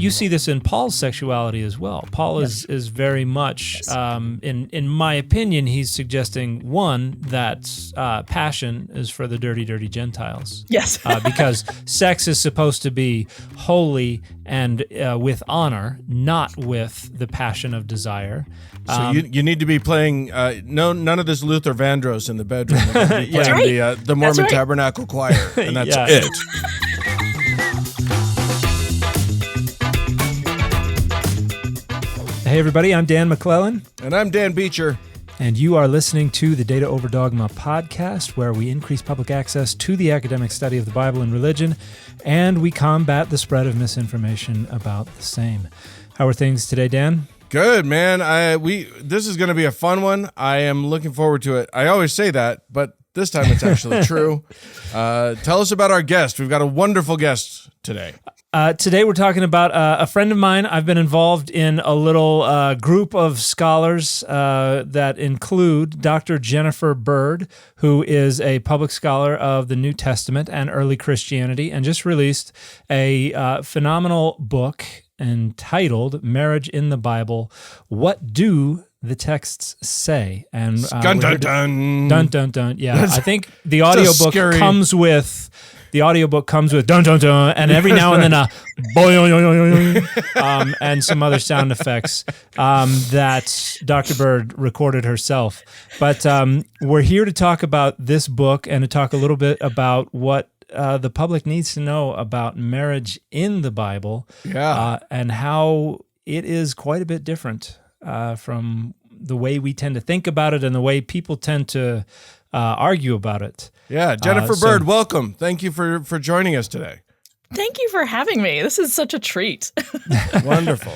you see this in Paul's sexuality as well. Paul is very much, in my opinion, he's suggesting, one, that passion is for the dirty, dirty Gentiles. Yes. Because sex is supposed to be holy and with honor, not with the passion of desire. So you need to be playing none of this Luther Vandross in the bedroom. You're gonna be playing the Mormon Tabernacle Choir, and that's it. Hey everybody, I'm Dan McClellan. And I'm Dan Beecher. And you are listening to the Data Over Dogma podcast, where we increase public access to the academic study of the Bible and religion, and we combat the spread of misinformation about the same. How are things today, Dan? Good, man. This is going to be a fun one. I am looking forward to it. I always say that, but this time it's actually true. Tell us about our guest. We've got a wonderful guest today. Today we're talking about a friend of mine. I've been involved in a little group of scholars that include Dr. Jennifer Bird, who is a public scholar of the New Testament and early Christianity, and just released a phenomenal book entitled Marriage in the Bible, What Do the Texts Say? And dun, dun, dun. Dun, dun, dun. Yeah, I think the audiobook comes with... The audiobook comes with dun dun dun, and every now and then a boing, and some other sound effects that Dr. Bird recorded herself. But we're here to talk about this book and to talk a little bit about what the public needs to know about marriage in the Bible, and how it is quite a bit different from the way we tend to think about it and the way people tend to argue about it. Yeah, Jennifer Bird, welcome. Thank you for joining us today. Thank you for having me. This is such a treat. Wonderful.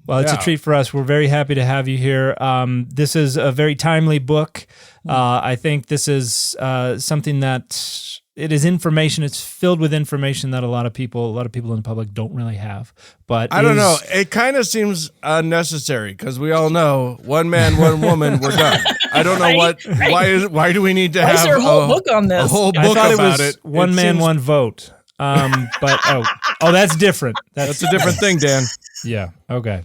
Well, it's a treat for us. We're very happy to have you here. This is a very timely book. I think this is something that it is information. It's filled with information that a lot of people in the public don't really have. But I don't know. It kind of seems unnecessary because we all know one man, one woman, we're done. I don't know why do we need to have a whole book on this? A whole book I thought about it was one man, one vote. But that's different. That's a different thing, Dan. Yeah. Okay.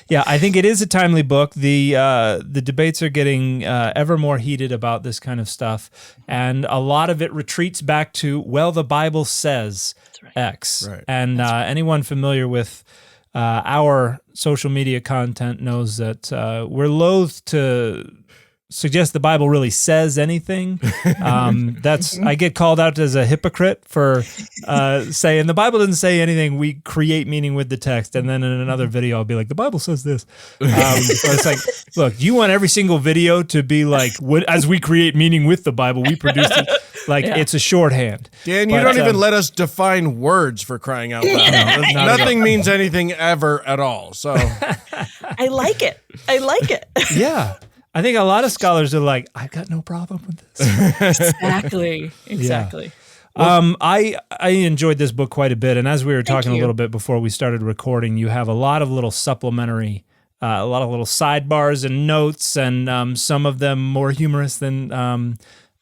Yeah, I think it is a timely book. The debates are getting ever more heated about this kind of stuff, and a lot of it retreats back to, well, the Bible says X. Right. And anyone familiar with our social media content knows that we're loath to suggest the Bible really says anything. I get called out as a hypocrite for saying the Bible doesn't say anything. We create meaning with the text, and then in another video I'll be like, the Bible says this. So it's like, look, you want every single video to be like, as we create meaning with the Bible, we produce it. Like, it's a shorthand. Dan, you don't even let us define words, for crying out loud. Nothing means anything ever at all. So I like it. Yeah. I think a lot of scholars are like, I've got no problem with this. Exactly. Yeah. I enjoyed this book quite a bit, and as we were talking a little bit before we started recording, you have a lot of little supplementary, a lot of little sidebars and notes, and some of them more humorous than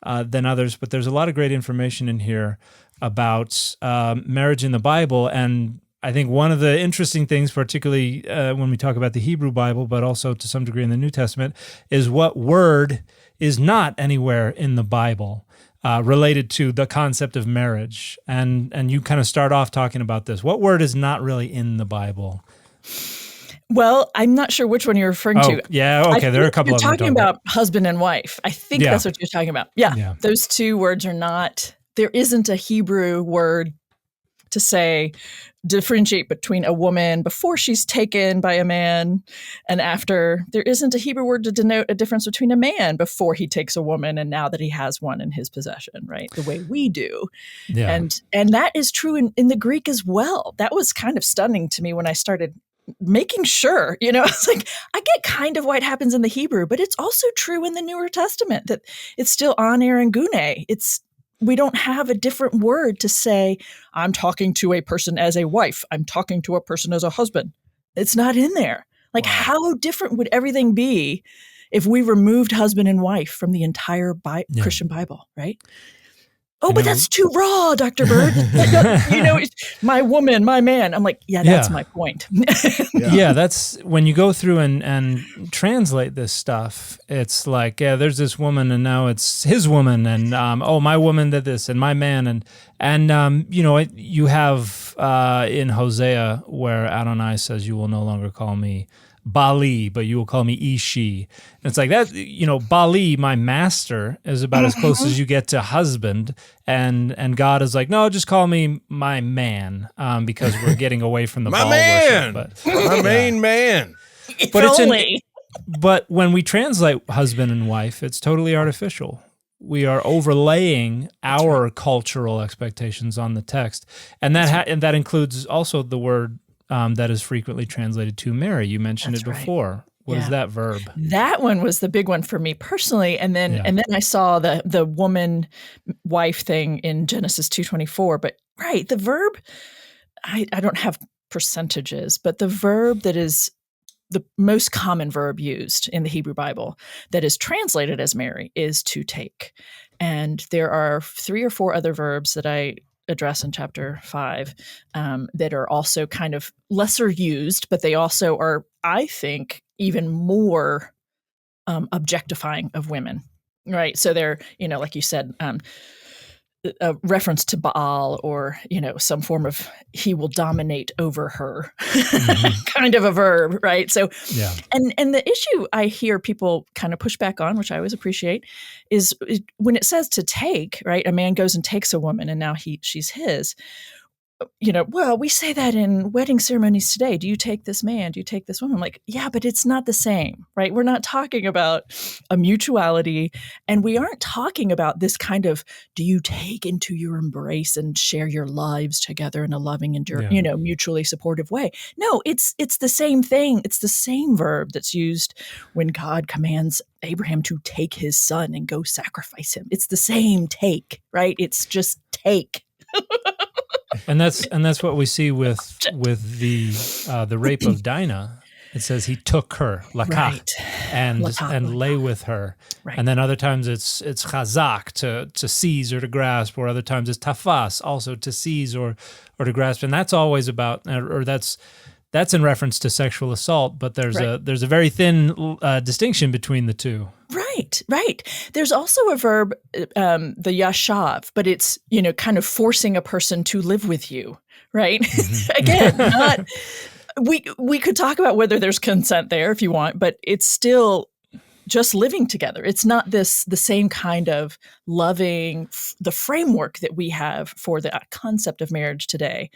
others. But there's a lot of great information in here about marriage in the Bible, and I think one of the interesting things, particularly when we talk about the Hebrew Bible, but also to some degree in the New Testament, is what word is not anywhere in the Bible related to the concept of marriage. And you kind of start off talking about this. What word is not really in the Bible? Well, I'm not sure which one you're referring to. Yeah, okay, there are a couple of them. You're talking about husband and wife. I think that's what you're talking about. Yeah, those two words are not, there isn't a Hebrew word to say, differentiate between a woman before she's taken by a man and after. There isn't a Hebrew word to denote a difference between a man before he takes a woman and now that he has one in his possession, right? The way we do. Yeah. And that is true in the Greek as well. That was kind of stunning to me when I started making sure, it's like, I get kind of what happens in the Hebrew, but it's also true in the Newer Testament that it's still aner and gune. We don't have a different word to say, I'm talking to a person as a wife. I'm talking to a person as a husband. It's not in there. Like, how different would everything be if we removed husband and wife from the entire Christian Bible, right? Oh, but that's too raw, Dr. Bird. My woman, my man. I'm like, that's my point. That's when you go through and translate this stuff. It's like, there's this woman, and now it's his woman, and my woman did this, and my man, and you have in Hosea where Adonai says, "You will no longer call me Bali, but you will call me Ishi." And it's like that, Bali, my master, is about as close as you get to husband. And God is like, no, just call me my man, because we're getting away from the Baal worship. But, my main man. But when we translate husband and wife, it's totally artificial. We are overlaying our cultural expectations on the text. And that includes also the word that is frequently translated to marry. You mentioned it before. Right. What is that verb? That one was the big one for me personally. And then I saw the woman wife thing in Genesis 2:24. But the verb, I don't have percentages, but the verb that is the most common verb used in the Hebrew Bible that is translated as marry is to take. And there are 3 or 4 other verbs that I address in chapter 5 that are also kind of lesser used, but they also are, I think, even more objectifying of women, right? So they're, like you said, a reference to Baal, or, some form of he will dominate over her kind of a verb, right? So, and the issue I hear people kind of push back on, which I always appreciate, is when it says to take, right? A man goes and takes a woman and now she's his. Well, we say that in wedding ceremonies today. Do you take this man? Do you take this woman? I'm like, yeah, but it's not the same, right? We're not talking about a mutuality, and we aren't talking about this kind of, do you take into your embrace and share your lives together in a loving and mutually supportive way? No, it's the same thing. It's the same verb that's used when God commands Abraham to take his son and go sacrifice him. It's the same take, right? It's just take. And that's what we see with the rape of Dinah. It says he took her, lakach, and lay with her. Right. And then other times it's chazak, to seize or to grasp, or other times it's tafas, also to seize or to grasp. And that's always about, or that's in reference to sexual assault, but there's a very thin distinction between the two. Right. There's also a verb, the yashav, but it's, kind of forcing a person to live with you, right? Again, we could talk about whether there's consent there if you want, but it's still just living together. It's not the same kind of loving, the framework that we have for the concept of marriage today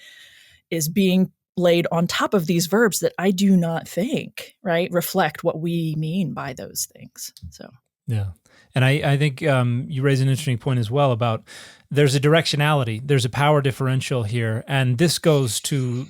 is being laid on top of these verbs that I do not think, reflect what we mean by those things. So, yeah. And I think you raise an interesting point as well about there's a directionality, there's a power differential here, and this goes to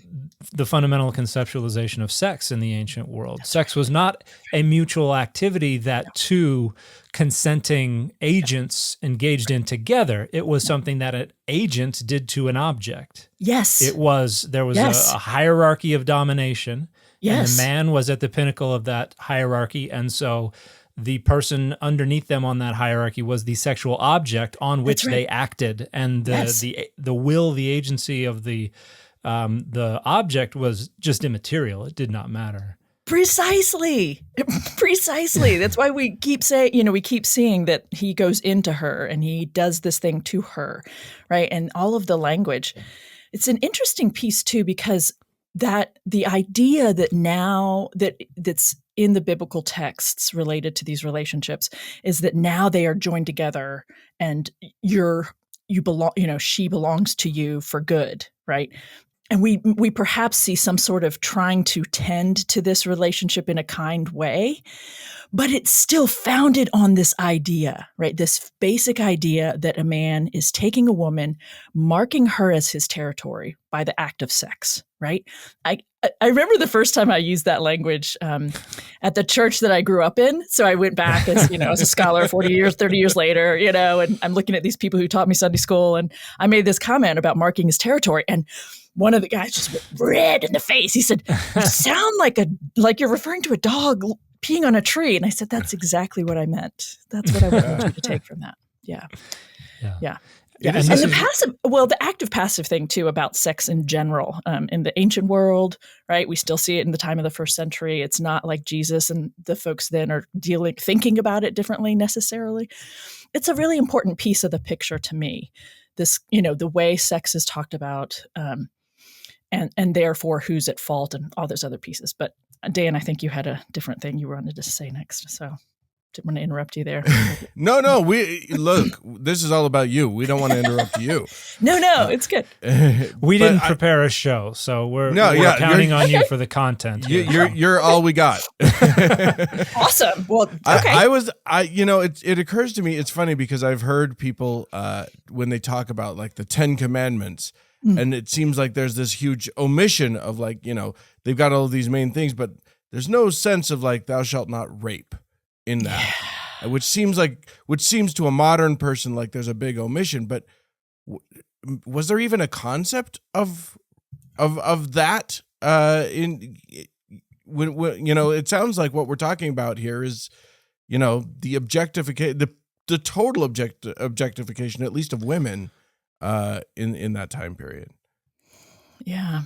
the fundamental conceptualization of sex in the ancient world. Sex was not a mutual activity that two consenting agents engaged in together. It was something that an agent did to an object. Yes. There was a hierarchy of domination, and the man was at the pinnacle of that hierarchy, and so the person underneath them on that hierarchy was the sexual object on which they acted, and the will, the agency of the object was just immaterial. It did not matter. Precisely. That's why we keep saying, we keep seeing that he goes into her and he does this thing to her, right? And all of the language. It's an interesting piece too, because that the idea that now that's in the biblical texts related to these relationships is that now they are joined together and you belong, she belongs to you for good, right? And we perhaps see some sort of trying to tend to this relationship in a kind way, but it's still founded on this idea, right? This basic idea that a man is taking a woman, marking her as his territory by the act of sex, right? I remember the first time I used that language at the church that I grew up in. So I went back as a scholar 30 years later, and I'm looking at these people who taught me Sunday school, and I made this comment about marking his territory, and one of the guys just went red in the face. He said, "You sound like you're referring to a dog peeing on a tree." And I said, "That's exactly what I meant. That's what I wanted you to take from that." Yeah. And the active-passive thing too about sex in general, in the ancient world, right? We still see it in the time of the first century. It's not like Jesus and the folks then are thinking about it differently necessarily. It's a really important piece of the picture to me. This, the way sex is talked about, and therefore who's at fault and all those other pieces. But Dan, I think you had a different thing you wanted to say next, so didn't want to interrupt you there. No, look, this is all about you. We don't want to interrupt you. No, it's good. We didn't prepare a show, so we're counting on you for the content. You're all we got. Awesome. Well, okay. It occurs to me, it's funny because I've heard people when they talk about like the 10 Commandments, and it seems like there's this huge omission of like, they've got all of these main things, but there's no sense of like, thou shalt not rape in that, which seems to a modern person like there's a big omission. But was there even a concept of that? It sounds like what we're talking about here is, the objectification, the total objectification, at least of women, in that time period. Yeah.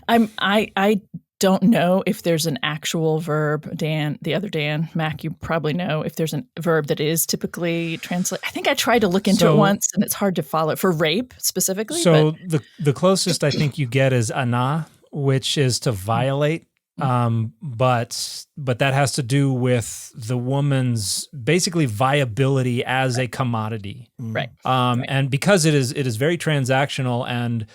I don't know if there's an actual verb, Dan, the other Dan, Mac, you probably know if there's a verb that is typically translated. I think I tried to look into it once and it's hard to follow for rape specifically. So the closest I think you get is ana, which is to violate. But that has to do with the woman's basically viability as a commodity. Right. And because it is very transactional, and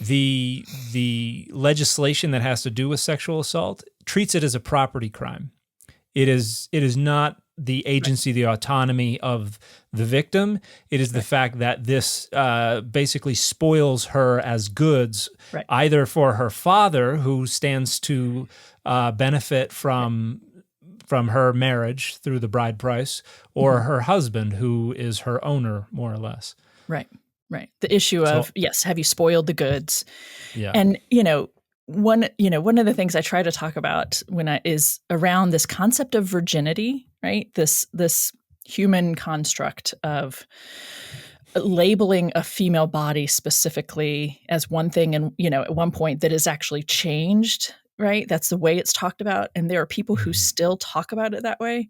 the legislation that has to do with sexual assault treats it as a property crime. It is not the agency, the autonomy of the victim. It is the fact that this basically spoils her as goods, either for her father, who stands to benefit from her marriage through the bride price, or her husband, who is her owner, more or less. Right. The issue of, yes, have you spoiled the goods? Yeah. And, one of the things I try to talk about is around this concept of virginity, right? This human construct of labeling a female body specifically as one thing, and at one point that is actually changed, right? That's the way it's talked about, and there are people who still talk about it that way.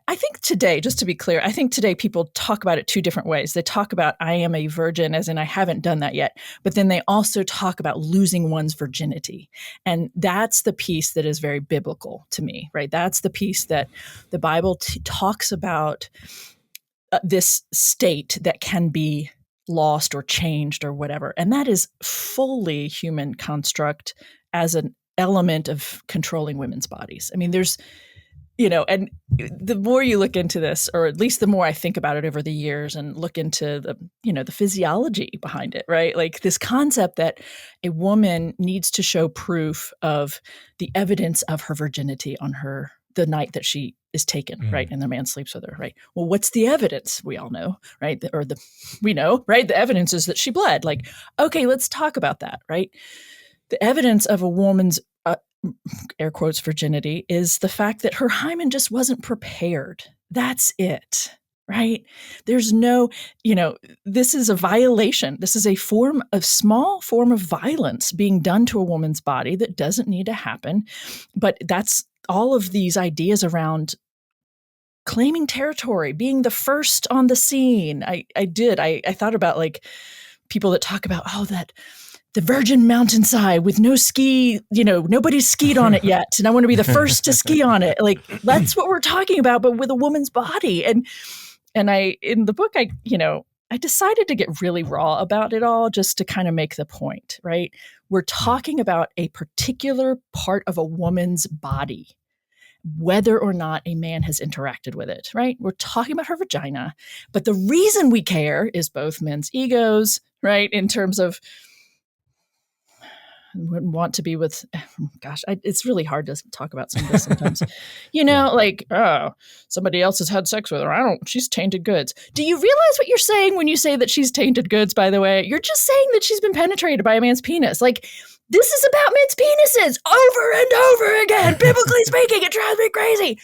I think today, just to be clear, I think today people talk about it two different ways. They talk about I am a virgin, as in I haven't done that yet, but then they also talk about losing one's virginity. And that's the piece that is very biblical to me, right? That's the piece that the Bible talks about, this state that can be lost or changed or whatever. And that is fully human construct as an element of controlling women's bodies. I mean, there's and the more you look into this, or at least the more I think about it over the years and look into the physiology behind it, right? Like this concept that a woman needs to show proof of the evidence of her virginity on the night that she is taken, right? And the man sleeps with her, right? Well, what's the evidence? We all know, right? We know, right? The evidence is that she bled. Like, okay, let's talk about that, right? The evidence of a woman's air quotes virginity is the fact that her hymen just wasn't prepared. That's it, right? There's no, this is a violation. This is a small form of violence being done to a woman's body that doesn't need to happen. But that's all of these ideas around claiming territory, being the first on the scene. I thought about like people that talk about, that the virgin mountainside with no ski, nobody's skied on it yet. And I want to be the first to ski on it. Like, that's what we're talking about, but with a woman's body. And in the book, I decided to get really raw about it all just to kind of make the point, right? We're talking about a particular part of a woman's body, whether or not a man has interacted with it, right? We're talking about her vagina. But the reason we care is both men's egos, right? In terms of, wouldn't want to be with, it's really hard to talk about some of this sometimes. Like, somebody else has had sex with her. She's tainted goods. Do you realize what you're saying when you say that she's tainted goods, by the way? You're just saying that she's been penetrated by a man's penis. Like, this is about men's penises over and over again. Biblically speaking, it drives me crazy.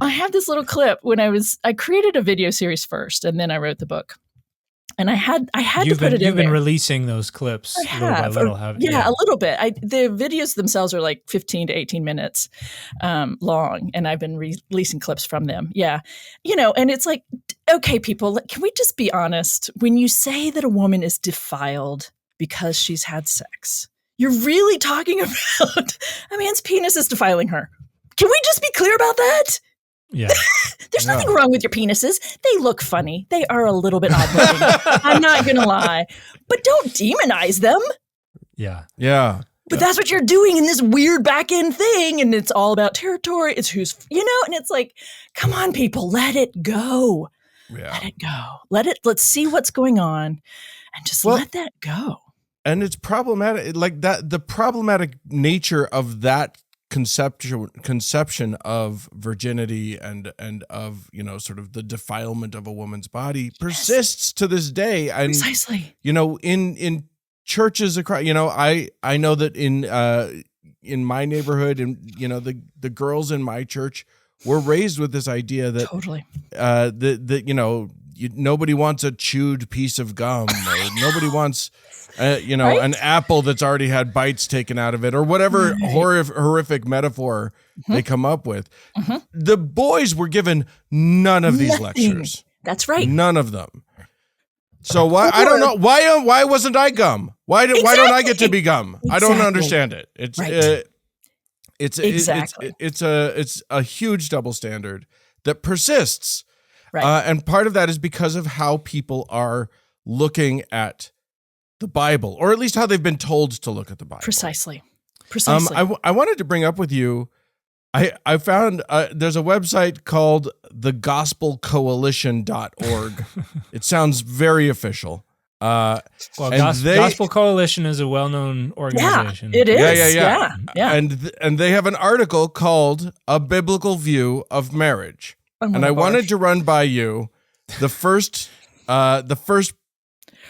I have this little clip when I created a video series first, and then I wrote the book. And I had to put it in there. You've been releasing those clips little by little, haven't you? Yeah, a little bit. The videos themselves are like 15 to 18 minutes long, and I've been releasing clips from them. Yeah. And it's like, okay, people, can we just be honest? When you say that a woman is defiled because she's had sex, you're really talking about a man's penis is defiling her. Can we just be clear about that? Yeah. There's nothing wrong with your penises. They look funny. They are a little bit odd-looking. I'm not going to lie. But don't demonize them. Yeah. Yeah. But that's what you're doing in this weird back-end thing. And it's all about territory. It's who's, and it's like, come on, people, let it go. Yeah. Let it go. Let's see what's going on and just let that go. And it's problematic. Like that, the problematic nature of that conception of virginity and of sort of the defilement of a woman's body persists to this day. And precisely, in churches across, I know that in my neighborhood, and the girls in my church were raised with this idea that totally nobody wants a chewed piece of gum, or nobody wants right? an apple that's already had bites taken out of it, or whatever horrific metaphor they come up with. The boys were given none of these lectures. That's right. None of them. So why, I don't know, why wasn't I gum? Why don't I get to be gum? Exactly. I don't understand it. It's right. It's a huge double standard that persists. Right. And part of that is because of how people are looking at the Bible, or at least how they've been told to look at the Bible. Precisely. I wanted to bring up with you, I found there's a website called thegospelcoalition.org. It sounds very official. Gospel Coalition is a well-known organization. Yeah, it is. Yeah. Yeah. And they have an article called A Biblical View of Marriage. And I wanted to run by you the first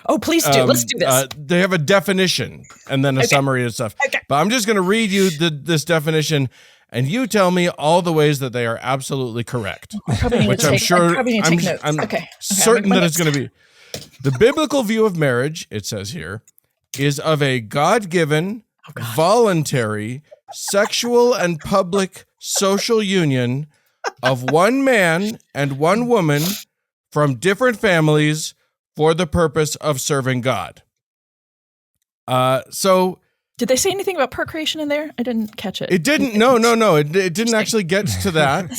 Oh, please do. Let's do this. They have a definition and then a summary and stuff. Okay. But I'm just going to read you this definition, and you tell me all the ways that they are absolutely correct. Which I'm sure I'm certain that it's going to be. The biblical view of marriage, it says here, is of a God-given, voluntary, sexual and public social union of one man and one woman from different families for the purpose of serving God. So, did they say anything about procreation in there? I didn't catch it. It didn't. No. It didn't actually get to that.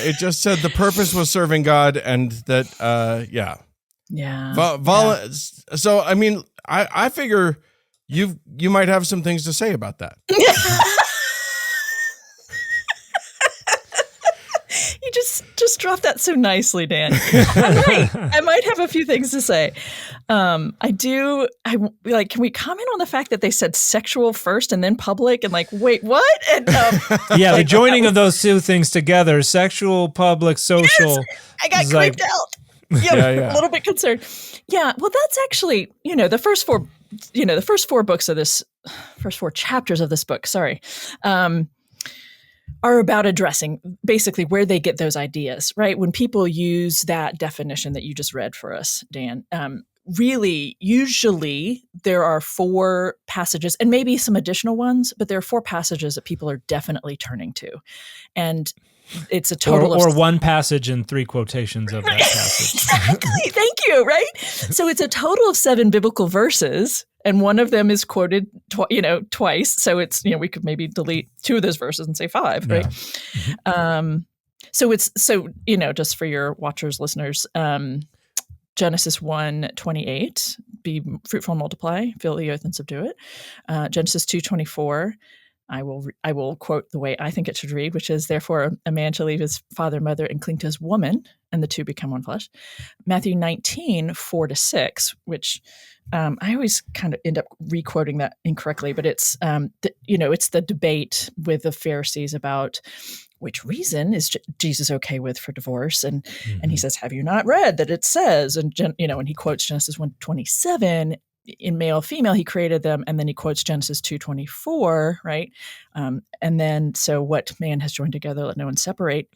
It just said the purpose was serving God, and that, Yeah. So, I mean, I figure you might have some things to say about that. You just dropped that so nicely, Dan. I might have a few things to say. Can we comment on the fact that they said sexual first and then public, and like, wait, what? And, the joining of those two things together, sexual, public, social. Yes, I got creeped out. A little bit concerned. Yeah, well, that's actually, the first four chapters of this book, are about addressing basically where they get those ideas, right? When people use that definition that you just read for us, Dan, really, usually there are 4 passages, and maybe some additional ones, but there are 4 passages that people are definitely turning to. And it's a total of one passage and 3 quotations of that passage. Exactly. Thank you. Right. So it's a total of 7 biblical verses, and one of them is quoted, twice. So it's, we could maybe delete 2 of those verses and say 5. Right. Mm-hmm. So just for your watchers, listeners, Genesis 1:28, be fruitful and multiply, fill the earth and subdue it. Genesis 2:24. I will quote the way I think it should read, which is, therefore a man shall leave his father and mother and cling to his woman, and the two become one flesh. Matthew 19:4-6, which I always kind of end up requoting that incorrectly, but it's it's the debate with the Pharisees about which reason is Jesus okay with for divorce, and he says, "Have you not read that it says?" And and he quotes Genesis 1:27. In male, female, he created them, and then he quotes Genesis 2:24, right? And then, so what man has joined together, let no one separate.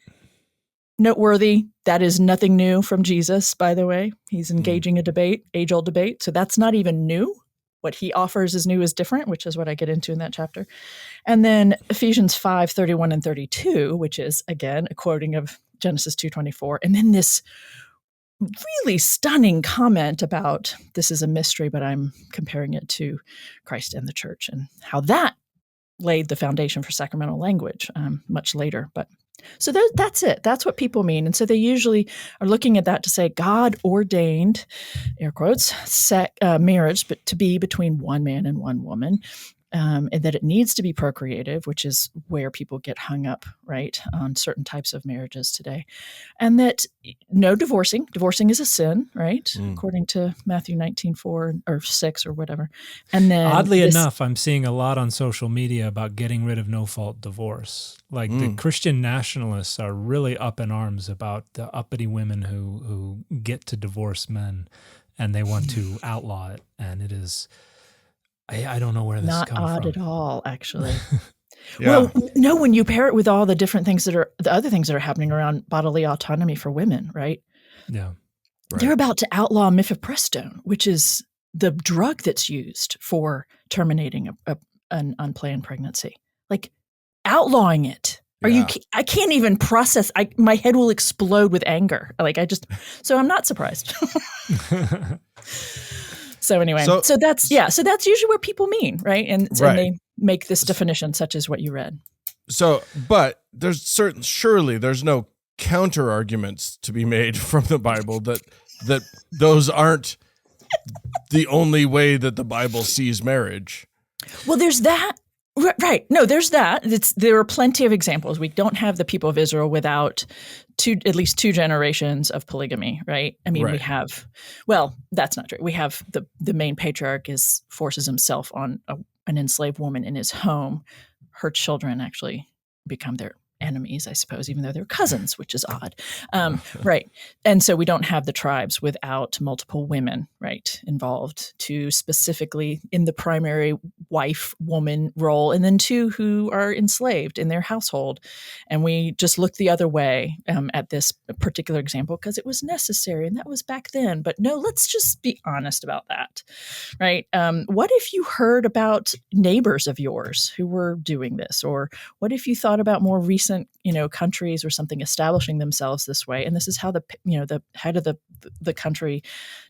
noteworthy. That is nothing new from Jesus, by the way. He's engaging a debate, age-old debate. So that's not even new. What he offers is new is different, which is what I get into in that chapter. And then Ephesians 5:31 and 32, which is, again, a quoting of Genesis 2:24. And then this really stunning comment about this is a mystery, but I'm comparing it to Christ and the church and how that laid the foundation for sacramental language much later. But so that's it. That's what people mean. And so they usually are looking at that to say God ordained, air quotes, marriage but to be between one man and one woman. And that it needs to be procreative, which is where people get hung up, right, on certain types of marriages today. And that no divorcing. Divorcing is a sin, right, according to Matthew 19:4 or 6 or whatever. And then oddly enough, I'm seeing a lot on social media about getting rid of no-fault divorce. Like the Christian nationalists are really up in arms about the uppity women who get to divorce men, and they want to outlaw it. And it is... I don't know where this is coming from. Not odd at all, actually. Well, no, when you pair it with all the different things the other things that are happening around bodily autonomy for women, right? Yeah. Right. They're about to outlaw mifepristone, which is the drug that's used for terminating an unplanned pregnancy. Like outlawing it. I can't even process. My head will explode with anger. So I'm not surprised. So anyway, so that's usually what people mean, right? And they make this definition such as what you read. So, but surely there's no counter arguments to be made from the Bible that those aren't the only way that the Bible sees marriage. Well, there's that. Right. No, there's that. There are plenty of examples. We don't have the people of Israel without at least two generations of polygamy, right? I mean, we have, well, that's not true. We have the main patriarch forces himself on an enslaved woman in his home. Her children actually become their enemies, I suppose, even though they're cousins, which is odd. Right. And so we don't have the tribes without multiple women, right, involved, two specifically in the primary wife-woman role, and then two who are enslaved in their household. And we just look the other way at this particular example because it was necessary, and that was back then. But no, let's just be honest about that, right? What if you heard about neighbors of yours who were doing this? Or what if you thought about more recent countries or something establishing themselves this way, and this is how the head of the country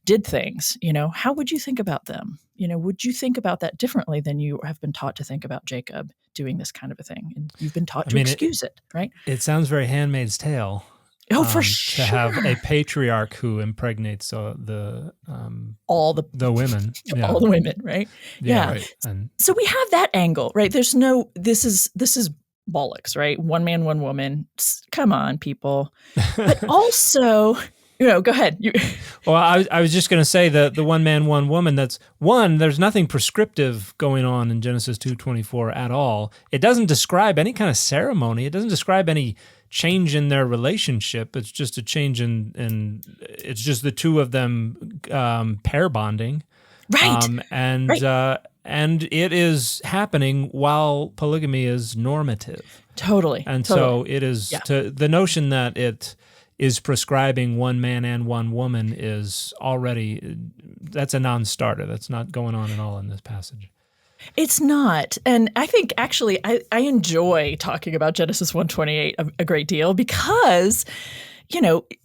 did things? How would you think about them? Would you think about that differently than you have been taught to think about Jacob doing this kind of a thing? And you've been taught to excuse it, right? It sounds very Handmaid's Tale. Oh, for sure. To have a patriarch who impregnates all the women. All the women, right? Yeah. Right. And so we have that angle, right? This is bollocks, right? One man, one woman. Come on, people. But also, go ahead. Well, I was just going to say that the one man, one woman, there's nothing prescriptive going on in Genesis 2:24 at all. It doesn't describe any kind of ceremony. It doesn't describe any change in their relationship. It's just a change it's just the two of them pair bonding. Right. And it is happening while polygamy is normative. Totally. And so it is the notion that it is prescribing one man and one woman is that's a non-starter. That's not going on at all in this passage. It's not. And I think actually I enjoy talking about Genesis 1:28 a great deal because,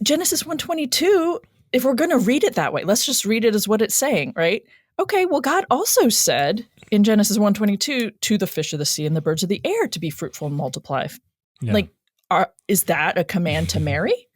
Genesis 1:22, if we're going to read it that way, let's just read it as what it's saying, right? Okay, well, God also said in Genesis 1:22 to the fish of the sea and the birds of the air to be fruitful and multiply. Yeah. Is that a command to marry?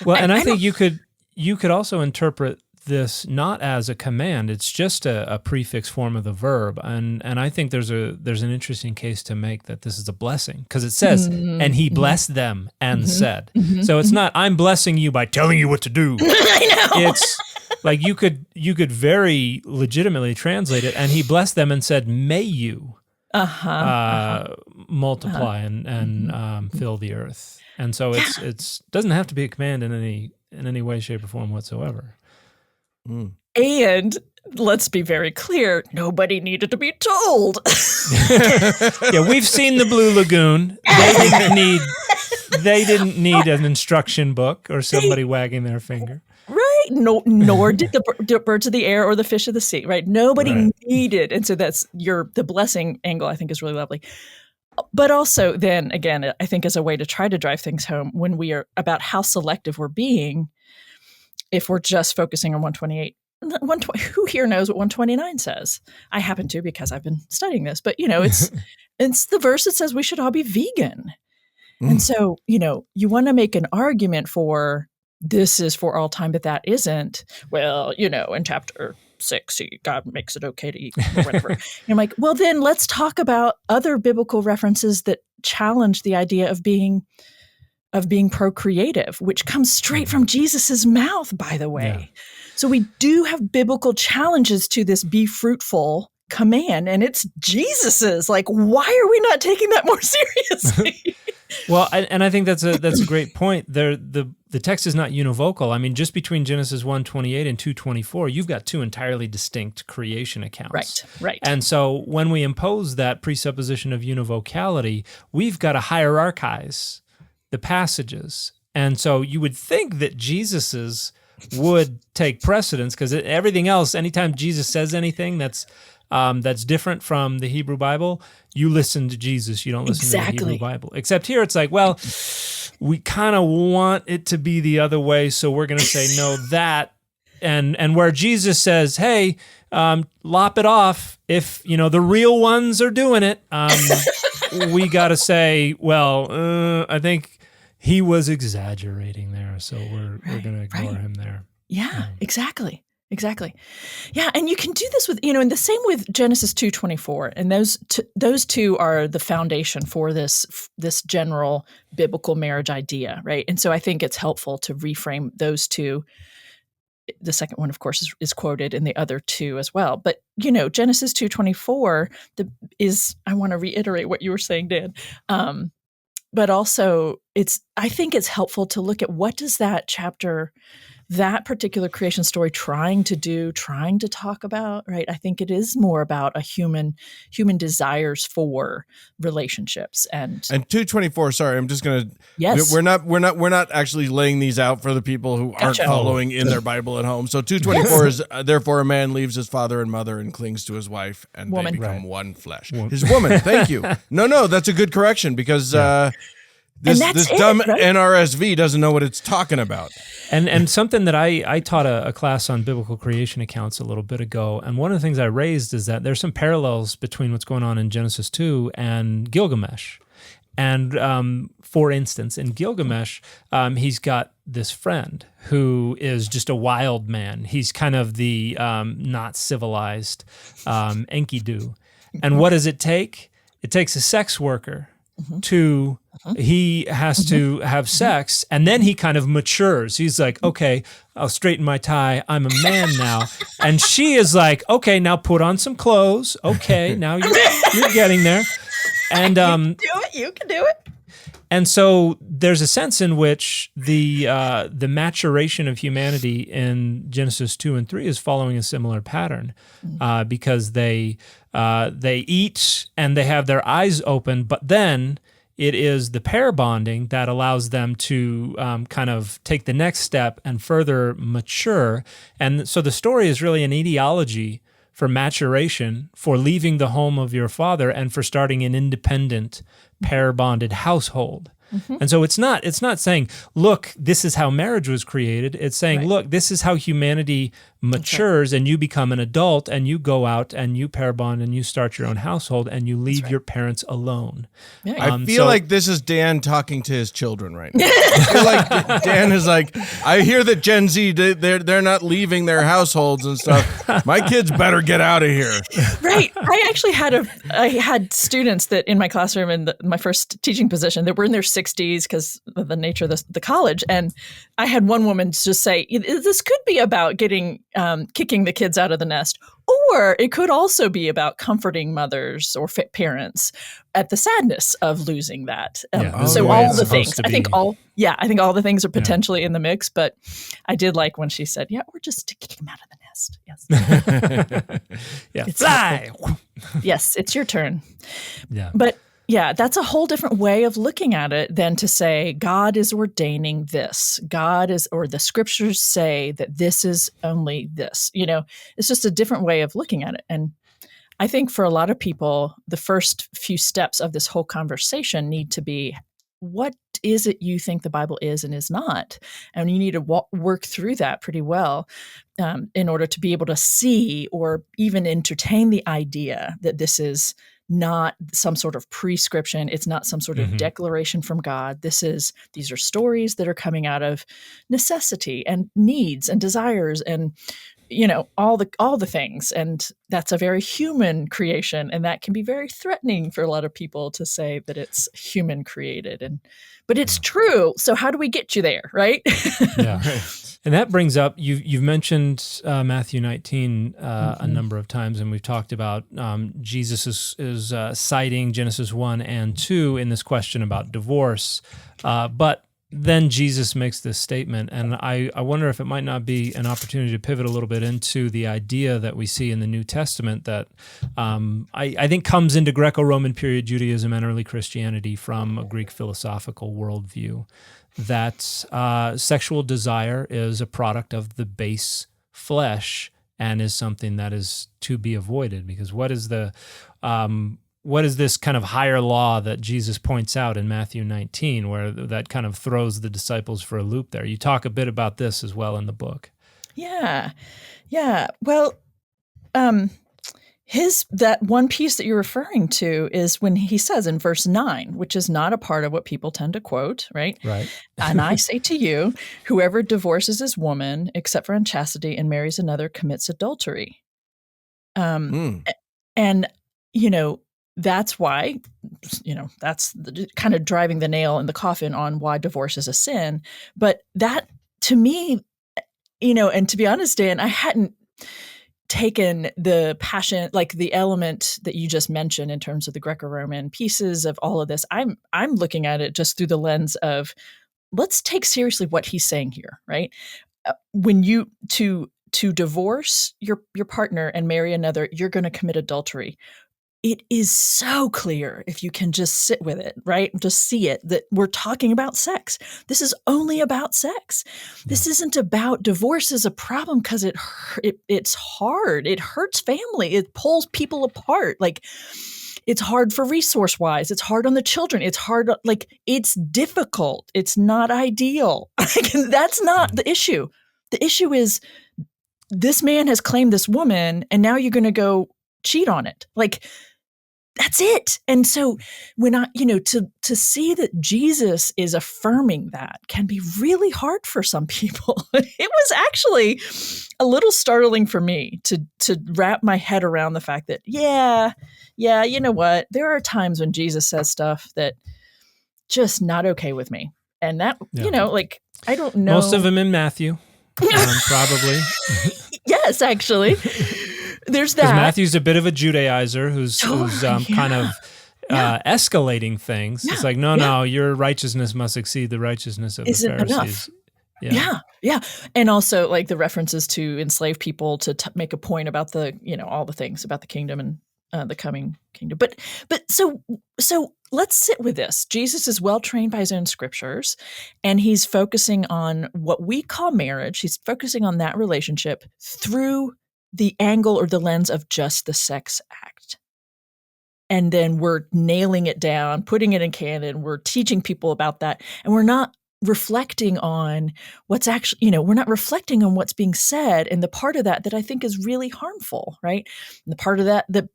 Well, and I think you could also interpret this not as a command. It's just a prefix form of the verb, and I think there's an interesting case to make that this is a blessing because it says, and he blessed them and said. So it's not I'm blessing you by telling you what to do. I know. It's like you could very legitimately translate it, and he blessed them and said, "May you multiply and fill the earth." And so it's doesn't have to be a command in any way, shape, or form whatsoever. And let's be very clear, nobody needed to be told. Yeah, we've seen the Blue Lagoon. They didn't need an instruction book or somebody wagging their finger. Right. No, nor did the birds of the air or the fish of the sea, right? Nobody needed. And so that's the blessing angle, I think, is really lovely. But also then, again, I think as a way to try to drive things home when we are about how selective we're being, if we're just focusing on 128, who here knows what 129 says? I happen to because I've been studying this, but it's the verse that says we should all be vegan. And so, you want to make an argument for this is for all time, but that isn't. Well, in chapter 6, God makes it okay to eat or whatever. And I'm like, well, then let's talk about other biblical references that challenge the idea of being procreative, which comes straight from Jesus's mouth, by the way. Yeah. So we do have biblical challenges to this be fruitful command, and it's Jesus's. Like, why are we not taking that more seriously? Well, and I think that's a great point. The text is not univocal. I mean, just between Genesis 1:28 and 2:24, you've got two entirely distinct creation accounts. Right. And so when we impose that presupposition of univocality, we've got to hierarchize the passages. And so you would think that Jesus's would take precedence, because everything else, anytime Jesus says anything that's different from the Hebrew Bible, you listen to Jesus. You don't listen to the Hebrew Bible. Except here, it's like, well, we kind of want it to be the other way, so we're going to say no that. And where Jesus says, hey, lop it off if the real ones are doing it, we got to say, well, I think he was exaggerating there, so we're going to ignore him there. Yeah, exactly. Yeah, and you can do this with, and the same with Genesis 2:24, and those two are the foundation for this general biblical marriage idea, right? And so I think it's helpful to reframe those two. The second one, of course, is quoted in the other two as well. But, Genesis 2:24 I want to reiterate what you were saying, Dan. But also, I think it's helpful to look at what does that chapter, that particular creation story trying to talk about, right? I think it is more about a human desires for relationships and 2:24. Sorry, I'm just gonna. Yes, we're not actually laying these out for the people who aren't following in their Bible at home. So 2:24 is therefore a man leaves his father and mother and clings to his wife, and they become one flesh. His woman. Thank you. No, that's a good correction because. This dumb NRSV doesn't know what it's talking about. And something that I taught a class on biblical creation accounts a little bit ago, and one of the things I raised is that there's some parallels between what's going on in Genesis 2 and Gilgamesh. And for instance, in Gilgamesh, he's got this friend who is just a wild man. He's kind of the not civilized Enkidu. And what does it take? It takes a sex worker he has to have sex, and then he kind of matures. He's like, okay, I'll straighten my tie. I'm a man now. And she is like, okay, now put on some clothes. Okay, now you're getting there. And you can do it. And so there's a sense in which the maturation of humanity in Genesis 2 and 3 is following a similar pattern, because they eat and they have their eyes open, but then it is the pair bonding that allows them to kind of take the next step and further mature. And so the story is really an etiology for maturation, for leaving the home of your father and for starting an independent pair-bonded household. And so it's not saying, look, this is how marriage was created. It's saying, look, this is how humanity matures, and you become an adult, and you go out and you pair bond and you start your own household, and you leave your parents alone. Yeah. I feel like this is Dan talking to his children right now. I feel like Dan is like, I hear that Gen Z, they're not leaving their households and stuff. My kids better get out of here. Right. I actually had students that in my classroom in my first teaching position that were in their 60s because of the nature of the college. And I had one woman just say, this could be about kicking the kids out of the nest, or it could also be about comforting mothers or parents at the sadness of losing that. So all the things, I think all the things are potentially in the mix, but I did like when she said, we're just to kick them out of the nest. Yes. Fly. Yes, it's your turn. Yeah. But Yeah, that's a whole different way of looking at it than to say God is ordaining this. Or the scriptures say that this is only this. It's just a different way of looking at it. And I think for a lot of people, the first few steps of this whole conversation need to be, what is it you think the Bible is and is not? And you need to work through that pretty well in order to be able to see or even entertain the idea that this is not some sort of prescription. It's not some sort of declaration from God. These are stories that are coming out of necessity and needs and desires and all the things. And that's a very human creation. And that can be very threatening for a lot of people to say that it's human created. But it's true. So how do we get you there? Right. Yeah. And that brings up, you've mentioned Matthew 19 a number of times, and we've talked about Jesus is citing Genesis 1 and 2 in this question about divorce. But then Jesus makes this statement, and I wonder if it might not be an opportunity to pivot a little bit into the idea that we see in the New Testament that I think comes into Greco-Roman period Judaism and early Christianity from a Greek philosophical worldview, that sexual desire is a product of the base flesh and is something that is to be avoided. Because what is this kind of higher law that Jesus points out in Matthew 19, where that kind of throws the disciples for a loop there? You talk a bit about this as well in the book. Yeah. Well, that one piece that you're referring to is when he says in verse 9, which is not a part of what people tend to quote, right? Right. And I say to you, whoever divorces his woman, except for unchastity, and marries another commits adultery. And, that's why, that's kind of driving the nail in the coffin on why divorce is a sin. But that, to me, and to be honest, Dan, I hadn't taken the passion, like the element that you just mentioned in terms of the Greco-Roman pieces of all of this. I'm looking at it just through the lens of, let's take seriously what he's saying here, right? When you to divorce your partner and marry another, you're going to commit adultery. It is so clear if you can just sit with it, right? Just see it, that we're talking about sex. This is only about sex. This isn't about divorce is a problem because it's hard. It hurts family. It pulls people apart. Like, it's hard for resource-wise. It's hard on the children. It's hard, it's difficult. It's not ideal. That's not the issue. The issue is this man has claimed this woman, and now you're going to go cheat on it. That's it. And so when to see that Jesus is affirming that can be really hard for some people. It was actually a little startling for me to wrap my head around the fact that, you know what? There are times when Jesus says stuff that just not okay with me. And that, I don't know. Most of them in Matthew, probably. Yes, actually. There's that. Because Matthew's a bit of a Judaizer who's kind of escalating things. It's like, no, your righteousness must exceed the righteousness of the Pharisees. Enough. Yeah. And also the references to enslaved people to make a point about the, all the things about the kingdom and the coming kingdom. But so let's sit with this. Jesus is well trained by his own scriptures, and he's focusing on what we call marriage. He's focusing on that relationship through the angle or the lens of just the sex act. And then we're nailing it down, putting it in canon. We're teaching people about that. And we're not reflecting on what's actually, we're not reflecting on what's being said. And the part of that I think is really harmful, right? And the part of that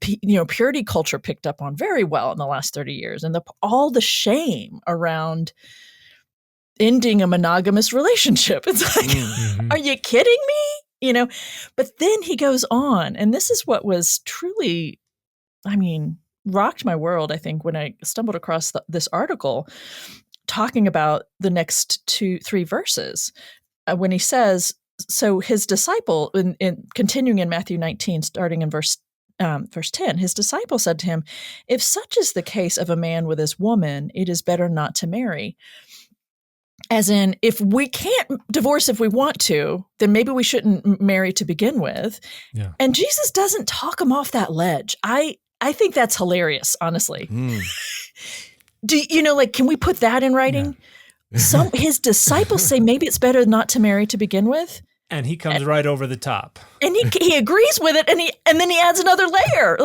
purity culture picked up on very well in the last 30 years. And all the shame around ending a monogamous relationship. It's like, Are you kidding me? But then he goes on, and this is what was truly, rocked my world, I think, when I stumbled across this article talking about the next 2-3 verses, when he says, so his disciple, in continuing in Matthew 19, starting in verse 10, his disciple said to him, if such is the case of a man with his woman, it is better not to marry. As in, if we can't divorce if we want to, then maybe we shouldn't marry to begin with. Yeah. And Jesus doesn't talk him off that ledge. I think that's hilarious, honestly. Do you know, like, can we put that in writing? Yeah. His disciples say maybe it's better not to marry to begin with. And he comes right over the top. And he agrees with it, and then he adds another layer.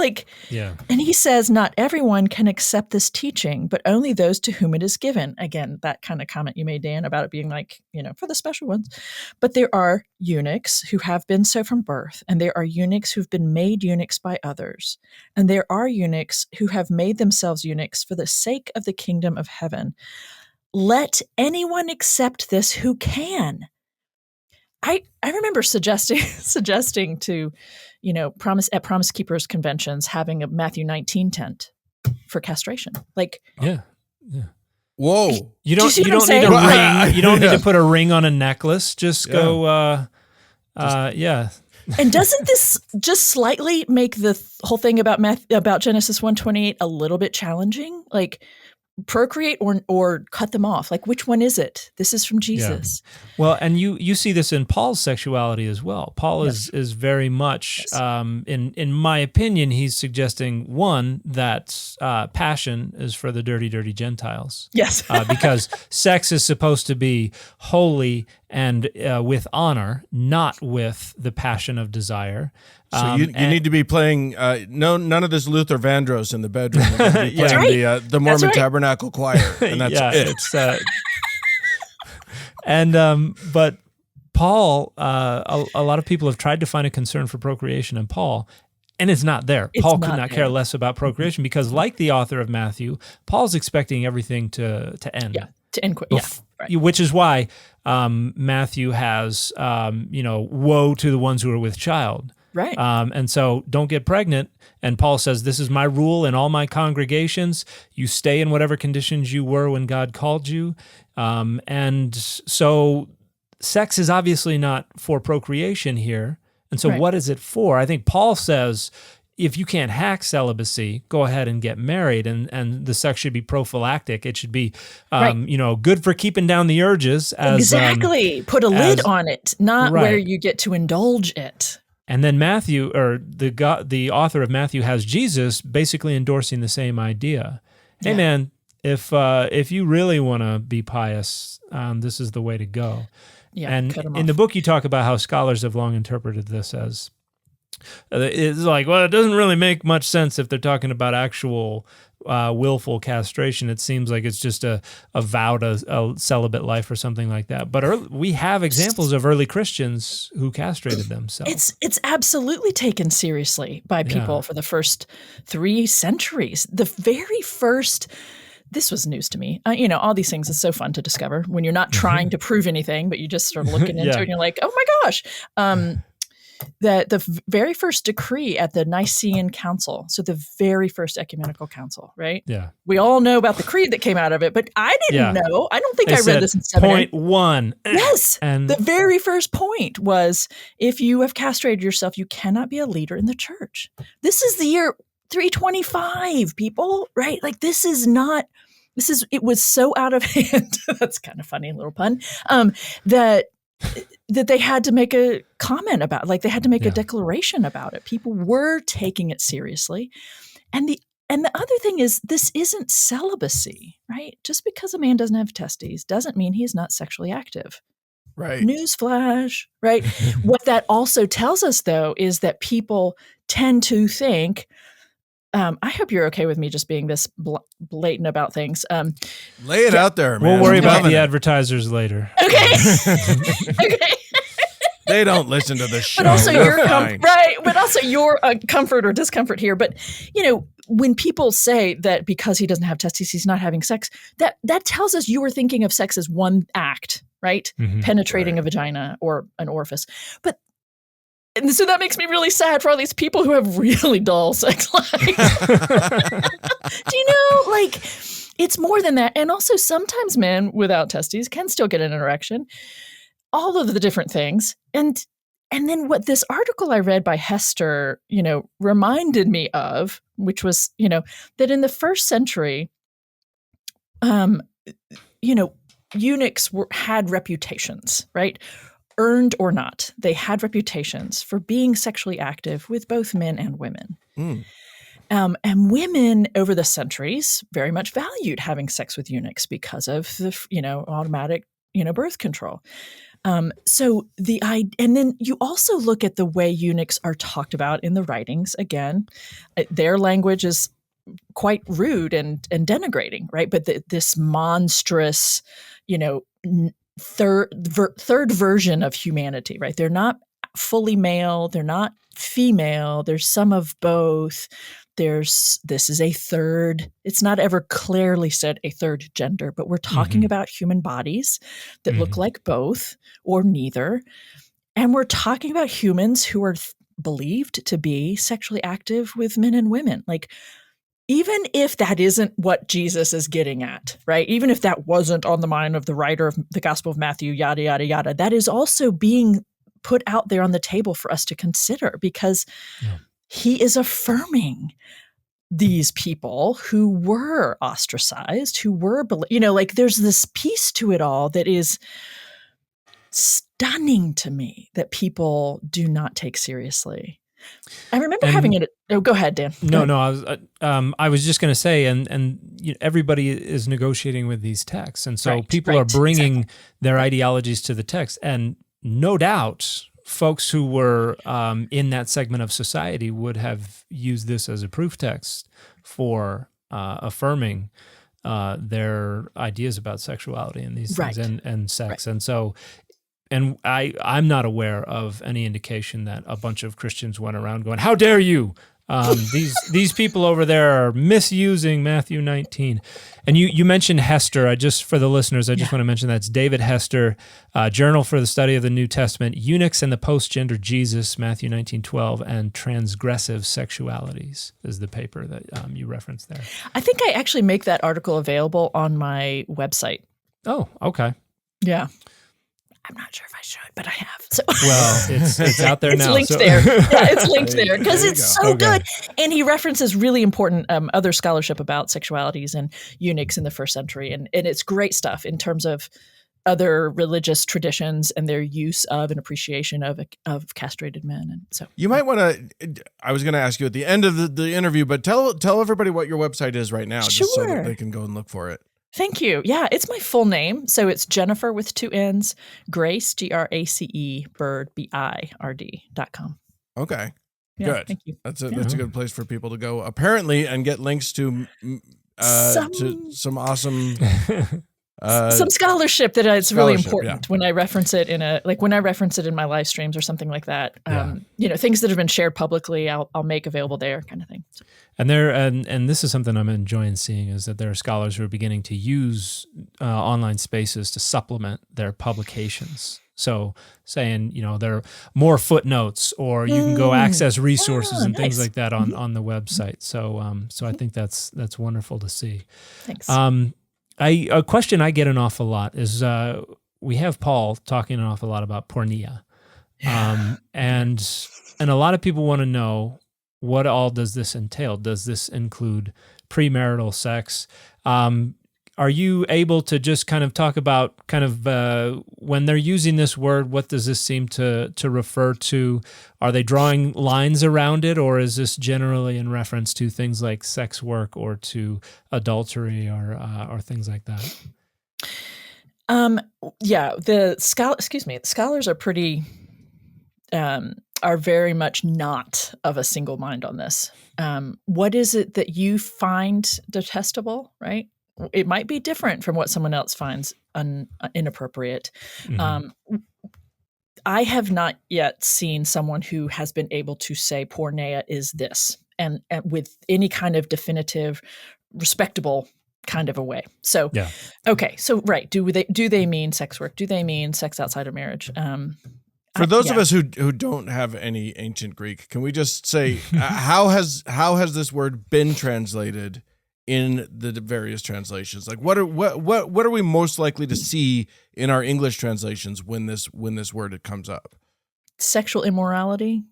And he says, not everyone can accept this teaching, but only those to whom it is given. Again, that kind of comment you made, Dan, about it being like, for the special ones. But there are eunuchs who have been so from birth, and there are eunuchs who've been made eunuchs by others. And there are eunuchs who have made themselves eunuchs for the sake of the kingdom of heaven. Let anyone accept this who can. I remember suggesting to, Promise Keepers conventions having a Matthew 19 tent for castration. Whoa! You don't need a ring. You don't need to put a ring on a necklace. Just go. And doesn't this just slightly make the whole thing about Genesis 1:28 a little bit challenging? Procreate or cut them off. Which one is it? This is from Jesus. Yeah. Well, and you see this in Paul's sexuality as well. Paul is very much, in my opinion, he's suggesting, one, that passion is for the dirty, dirty Gentiles. Yes. Because sex is supposed to be holy and with honor, not with the passion of desire. So you need to be playing none of this Luther Vandross in the bedroom. You're gonna be playing the Mormon Tabernacle Choir, and that's it. But Paul, a lot of people have tried to find a concern for procreation in Paul, and it's not there. Paul could not care less about procreation because, like the author of Matthew, Paul's expecting everything to end. Yeah, to end. Which is why Matthew has, woe to the ones who are with child. Right. And so don't get pregnant. And Paul says, this is my rule in all my congregations. You stay in whatever conditions you were when God called you. And so sex is obviously not for procreation here. And so what is it for? I think Paul says, if you can't hack celibacy, go ahead and get married. And the sex should be prophylactic. It should be, good for keeping down the urges. Exactly. Put a lid on it, not where you get to indulge it. And then Matthew, or the author of Matthew, has Jesus basically endorsing the same idea. Hey, man, if you really want to be pious, this is the way to go. Yeah, and in the book, you talk about how scholars have long interpreted this as, it's like, well, it doesn't really make much sense if they're talking about actual willful castration. It seems like it's just a vow to a celibate life or something like that. But we have examples of early Christians who castrated themselves. It's absolutely taken seriously by people for the first 3 centuries. The very first. This was news to me. All these things is so fun to discover when you're not trying to prove anything, but you just sort of looking into it and you're like, oh my gosh. The very first decree at the Nicene Council, so the very first ecumenical council, right? Yeah. We all know about the creed that came out of it, but I didn't know. I don't think I read this in seminary. Point 1. Yes. And the very first point was, if you have castrated yourself, you cannot be a leader in the church. This is the year 325, people, right? It was so out of hand. That's kind of funny, little pun. That they had to make a comment about, they had to make a declaration about it. People were taking it seriously. And the other thing is, this isn't celibacy, right? Just because a man doesn't have testes doesn't mean he's not sexually active. Right. Newsflash, right? What that also tells us, though, is that people tend to think, I hope you're okay with me just being this blatant about things. Lay it out there, man. We'll worry about the advertisers later. Okay. Okay. They don't listen to the show. But also your comfort or discomfort here. But, when people say that because he doesn't have testes, he's not having sex, that tells us you were thinking of sex as one act, right? Mm-hmm. Penetrating a vagina or an orifice. And so that makes me really sad for all these people who have really dull sex lives. Do you know, it's more than that. And also sometimes men without testes can still get an erection. All of the different things. And then what this article I read by Hester, reminded me of, which was, that in the first century, eunuchs had reputations, right? Earned or not, they had reputations for being sexually active with both men and women. Mm. And women over the centuries very much valued having sex with eunuchs because of the, automatic, birth control. And then you also look at the way eunuchs are talked about in the writings. Again, their language is quite rude and denigrating, right? But this monstrous, third version of humanity, right? They're not fully male. They're not female. There's some of both. This is a third. It's not ever clearly said a third gender, but we're talking about human bodies that look like both or neither. And we're talking about humans who are believed to be sexually active with men and women. Like, even if that isn't what Jesus is getting at, right? Even if that wasn't on the mind of the writer of the Gospel of Matthew, yada, yada, yada, that is also being put out there on the table for us to consider, because he is affirming these people who were ostracized, who were, there's this piece to it all that is stunning to me that people do not take seriously. I remember having it. Oh, go ahead, Dan. I was just going to say, and everybody is negotiating with these texts, and so people are bringing their ideologies to the text, and no doubt, folks who were in that segment of society would have used this as a proof text for affirming their ideas about sexuality and these things and sex, and so. And I'm not aware of any indication that a bunch of Christians went around going, "How dare you? These people over there are misusing Matthew 19." And you mentioned Hester. For the listeners, I just want to mention that's David Hester, Journal for the Study of the New Testament, Eunuchs and the Post-Gender Jesus, Matthew 19:12, and Transgressive Sexualities is the paper that you referenced there. I think I actually make that article available on my website. Oh, okay. Yeah. I'm not sure if I should, but I have. So. Well, it's out there now. It's linked there. Yeah, it's linked there because it's so good. And he references really important other scholarship about sexualities and eunuchs in the first century. And it's great stuff in terms of other religious traditions and their use of and appreciation of castrated men. And so you might want to, I was going to ask you at the end of the interview, but tell everybody what your website is right now, just so that they can go and look for it. Thank you. Yeah, it's my full name. So it's Jennifer with 2 N's, Grace, Grace, Bird, BIRD.com. Okay. Yeah, good. Thank you. That's a good place for people to go, apparently, and get links to some awesome some scholarship that it's really important when I reference it when I reference it in my live streams or something like that. Things that have been shared publicly, I'll make available there, kind of thing. So. And and this is something I'm enjoying seeing, is that there are scholars who are beginning to use online spaces to supplement their publications. So saying, there are more footnotes, or you can go access resources and things like that on the website. So I think that's wonderful to see. Thanks. A question I get an awful lot is we have Paul talking an awful lot about porneia, and a lot of people want to know, what all does this entail? Does this include premarital sex? Are you able to just kind of talk about when they're using this word, what does this seem to refer to? Are they drawing lines around it, or is this generally in reference to things like sex work or to adultery or things like that? The scholars are pretty are very much not of a single mind on this. What is it that you find detestable, right? It might be different from what someone else finds inappropriate. Mm-hmm. I have not yet seen someone who has been able to say porneia is this, and with any kind of definitive, respectable kind of a way. So, okay. So, right. Do they mean sex work? Do they mean sex outside of marriage? For those of us who don't have any ancient Greek, can we just say how has this word been translated in the various translations? Like, what are we most likely to see in our English translations when this word comes up? Sexual immorality,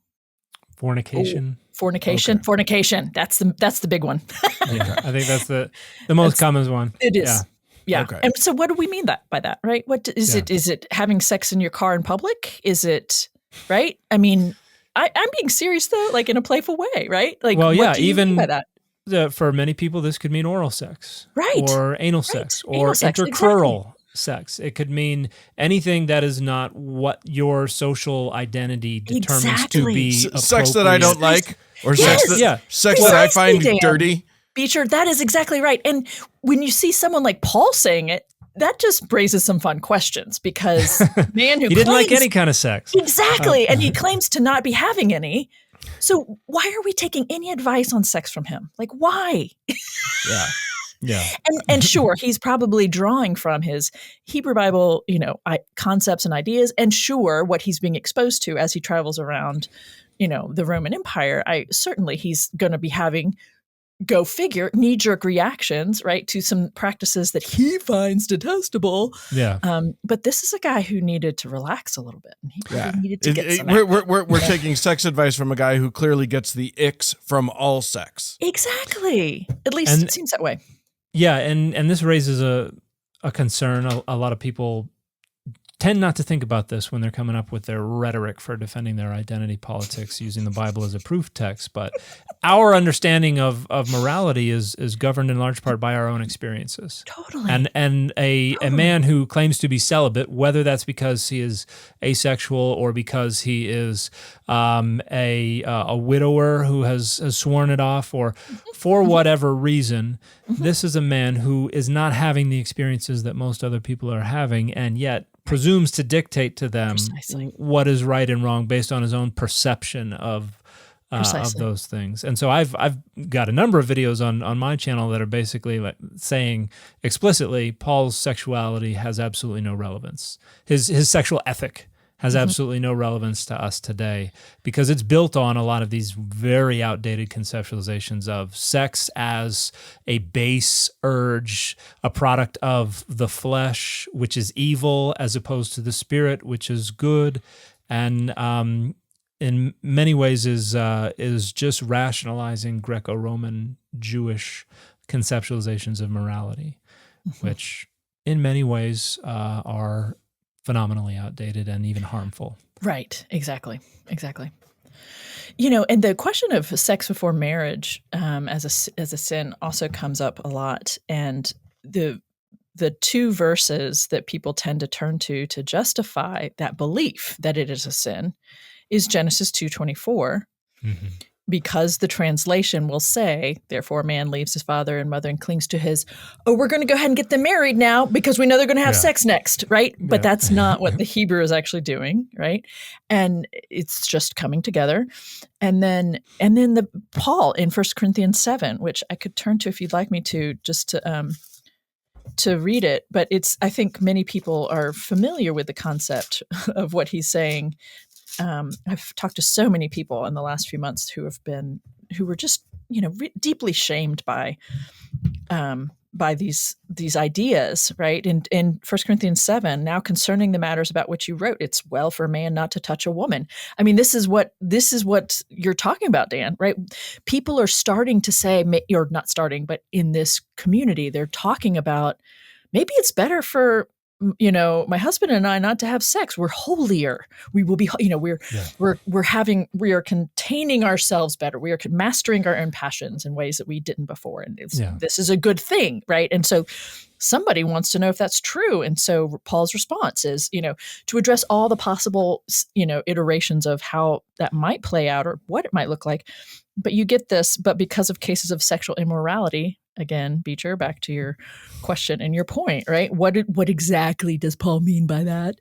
fornication. Fornication. That's the big one. Yeah, I think that's the most common one. It is. Yeah. Okay. And so what do we mean by that, right? What is it? Is it having sex in your car in public? Is it, right? I mean, I'm being serious though, like in a playful way, right? Like, well, yeah, what do you mean by that? For many people, this could mean oral sex, right, or anal sex, or intercrural sex. It could mean anything that is not what your social identity determines to be sex that I don't like, or sex that I find dirty. Beecher, that is exactly right. And when you see someone like Paul saying it, that just raises some fun questions, because man who he didn't like any kind of sex. Exactly. And he claims to not be having any. So why are we taking any advice on sex from him? Like, why? Yeah. And sure, he's probably drawing from his Hebrew Bible, concepts and ideas, and sure, what he's being exposed to as he travels around, the Roman Empire. Certainly he's going to be having, go figure, knee-jerk reactions, right, to some practices that he finds detestable. Yeah. But this is a guy who needed to relax a little bit, and he really needed to get some. We're taking sex advice from a guy who clearly gets the icks from all sex. Exactly. At least it seems that way. Yeah, and this raises a concern. A lot of people tend not to think about this when they're coming up with their rhetoric for defending their identity politics using the Bible as a proof text. But our understanding of morality is governed in large part by our own experiences. Totally. And a man who claims to be celibate, whether that's because he is asexual or because he is a widower who has sworn it off, or for whatever reason, this is a man who is not having the experiences that most other people are having, and yet presumes to dictate to them what is right and wrong based on his own perception of those things. And so I've got a number of videos on my channel that are basically like saying explicitly Paul's sexuality has absolutely no relevance. His sexual ethic has absolutely no relevance to us today, because it's built on a lot of these very outdated conceptualizations of sex as a base urge, a product of the flesh, which is evil, as opposed to the spirit, which is good, and in many ways is just rationalizing Greco-Roman Jewish conceptualizations of morality, which in many ways are phenomenally outdated and even harmful. Right. Exactly. And the question of sex before marriage as a sin also comes up a lot. And the two verses that people tend to turn to justify that belief that it is a sin is Genesis 2:24. Because the translation will say, therefore a man leaves his father and mother and clings to his, we're going to go ahead and get them married now because we know they're going to have sex next, right? But that's not what the Hebrew is actually doing, right? And it's just coming together. And then the Paul in 1 Corinthians 7, which I could turn to if you'd like me to, just to read it. But I think many people are familiar with the concept of what he's saying. I've talked to so many people in the last few months who were just, deeply shamed by these ideas, right? In 1 Corinthians 7, now concerning the matters about which you wrote, it's well for a man not to touch a woman. I mean, this is what you're talking about, Dan, right? People are starting to say, or not starting, but in this community, they're talking about maybe it's better for my husband and I not to have sex. We're holier. We will be, we are containing ourselves better. We are mastering our own passions in ways that we didn't before. And this is a good thing, right? And so somebody wants to know if that's true. And so Paul's response is, to address all the possible, iterations of how that might play out or what it might look like. But you get this, but because of cases of sexual immorality, again, Beecher, back to your question and your point, right? What exactly does Paul mean by that?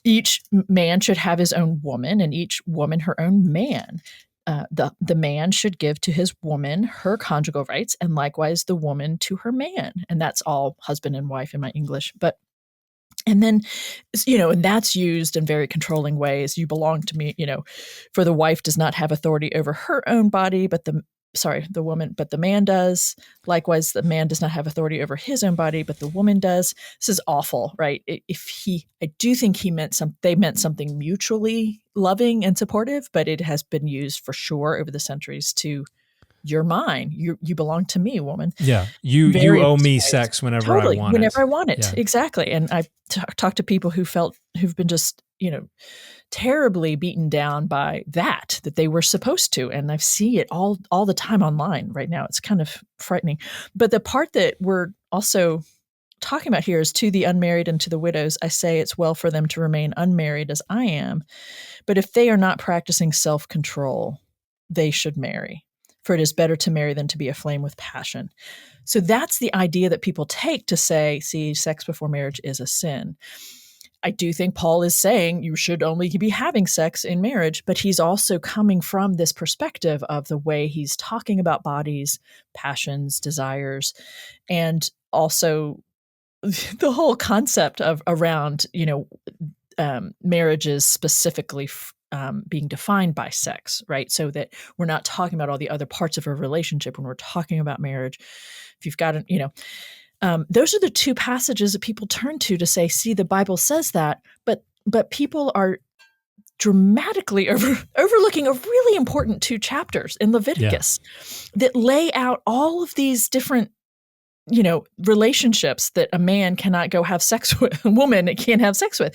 Each man should have his own woman and each woman her own man. The man should give to his woman her conjugal rights and likewise the woman to her man. And that's all husband and wife in my English. And then, and that's used in very controlling ways. You belong to me, for the wife does not have authority over her own body, but the woman, but the man does. Likewise, the man does not have authority over his own body, but the woman does. This is awful, right? I do think they meant something mutually loving and supportive, but it has been used for sure over the centuries to, you're mine. You belong to me, woman. Yeah. You owe me sex whenever I want it. Yeah. Exactly. And I've talked to people who've been just, terribly beaten down by that they were supposed to. And I see it all the time online right now. It's kind of frightening. But the part that we're also talking about here is to the unmarried and to the widows, I say it's well for them to remain unmarried as I am. But if they are not practicing self-control, they should marry. For it is better to marry than to be aflame with passion. So that's the idea that people take to say, see, sex before marriage is a sin. I do think Paul is saying you should only be having sex in marriage, but he's also coming from this perspective of the way he's talking about bodies, passions, desires, and also the whole concept of around, marriages specifically being defined by sex, right? So that we're not talking about all the other parts of a relationship when we're talking about marriage. If you've got those are the two passages that people turn to say, see, the Bible says that, but people are dramatically overlooking a really important 2 chapters in Leviticus that lay out all of these different, relationships that a man cannot go have sex with, a woman it can't have sex with.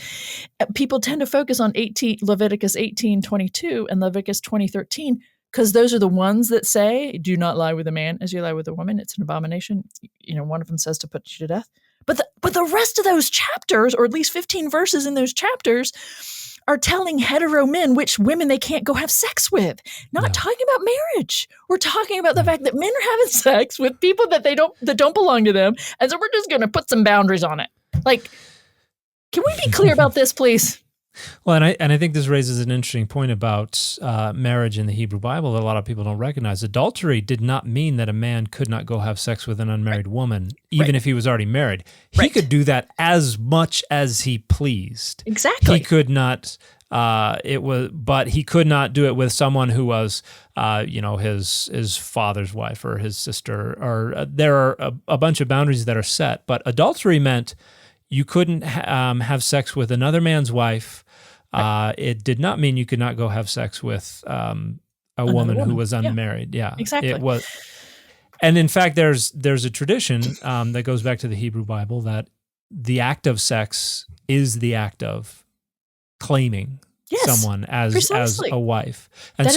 People tend to focus on Leviticus 18:22 and Leviticus 20:13, because those are the ones that say, do not lie with a man as you lie with a woman. It's an abomination. One of them says to put you to death. But the rest of those chapters, or at least 15 verses in those chapters, are telling hetero men which women they can't go have sex with. Not talking about marriage. We're talking about the fact that men are having sex with people that don't belong to them. And so we're just going to put some boundaries on it. Like, can we be clear about this, please? Well, and I think this raises an interesting point about marriage in the Hebrew Bible that a lot of people don't recognize. Adultery did not mean that a man could not go have sex with an unmarried woman, even if he was already married. He could do that as much as he pleased. Exactly. He could not. But he could not do it with someone who was, his father's wife or his sister. Or there are a bunch of boundaries that are set. But adultery meant you couldn't have sex with another man's wife. It did not mean you could not go have sex with a woman who was unmarried. Yeah, exactly. It was, and in fact, there's a tradition that goes back to the Hebrew Bible that the act of sex is the act of claiming someone as a wife, and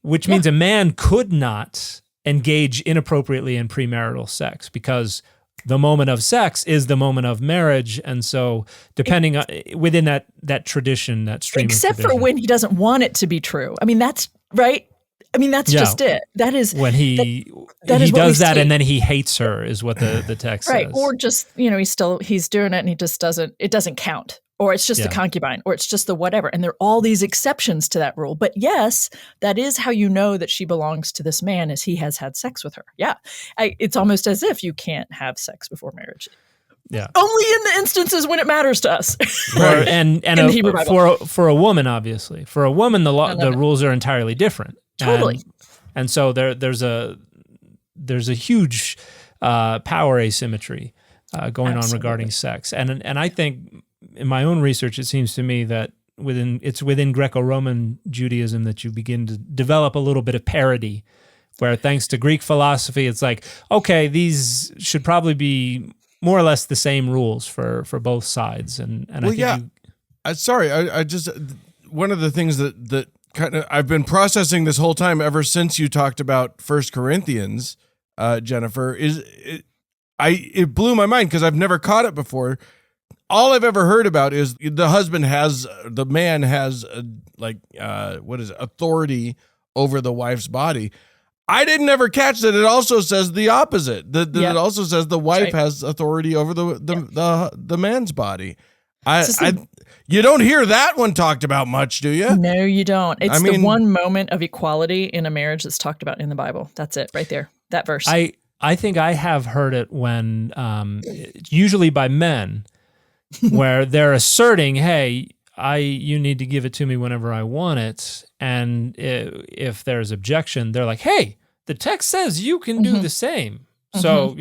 which means a man could not engage inappropriately in premarital sex because the moment of sex is the moment of marriage, and so depending on within that tradition, that stream, except of tradition, for when he doesn't want it to be true. I mean, that's right. I mean, that's just it. That is when he does that, and then he hates her, is what the text says. Or just he's doing it, and it doesn't count. Or it's just the concubine, or it's just the whatever. And there are all these exceptions to that rule. But yes, that is how you know that she belongs to this man, is he has had sex with her. Yeah. It's almost as if you can't have sex before marriage. Yeah. Only in the instances when it matters to us. Right. and for a woman, obviously. For a woman, the rules are entirely different. Totally. And so there's a huge power asymmetry going on regarding sex. And I think in my own research, it seems to me that it's within Greco-Roman Judaism that you begin to develop a little bit of parity, where thanks to Greek philosophy, it's like, okay, these should probably be more or less the same rules for both sides. And well, I just one of the things that kind of I've been processing this whole time ever since you talked about 1 Corinthians, Jennifer, is it blew my mind because I've never caught it before. All I've ever heard about is the man has authority over the wife's body. I didn't ever catch that. It also says the opposite. It also says the wife has authority over the man's body. You don't hear that one talked about much, do you? No, you don't. It's the one moment of equality in a marriage that's talked about in the Bible. That's it, right there. That verse. I think I have heard it when usually by men. Where they're asserting, hey, you need to give it to me whenever I want it. And if there's objection, they're like, hey, the text says you can do the same. So,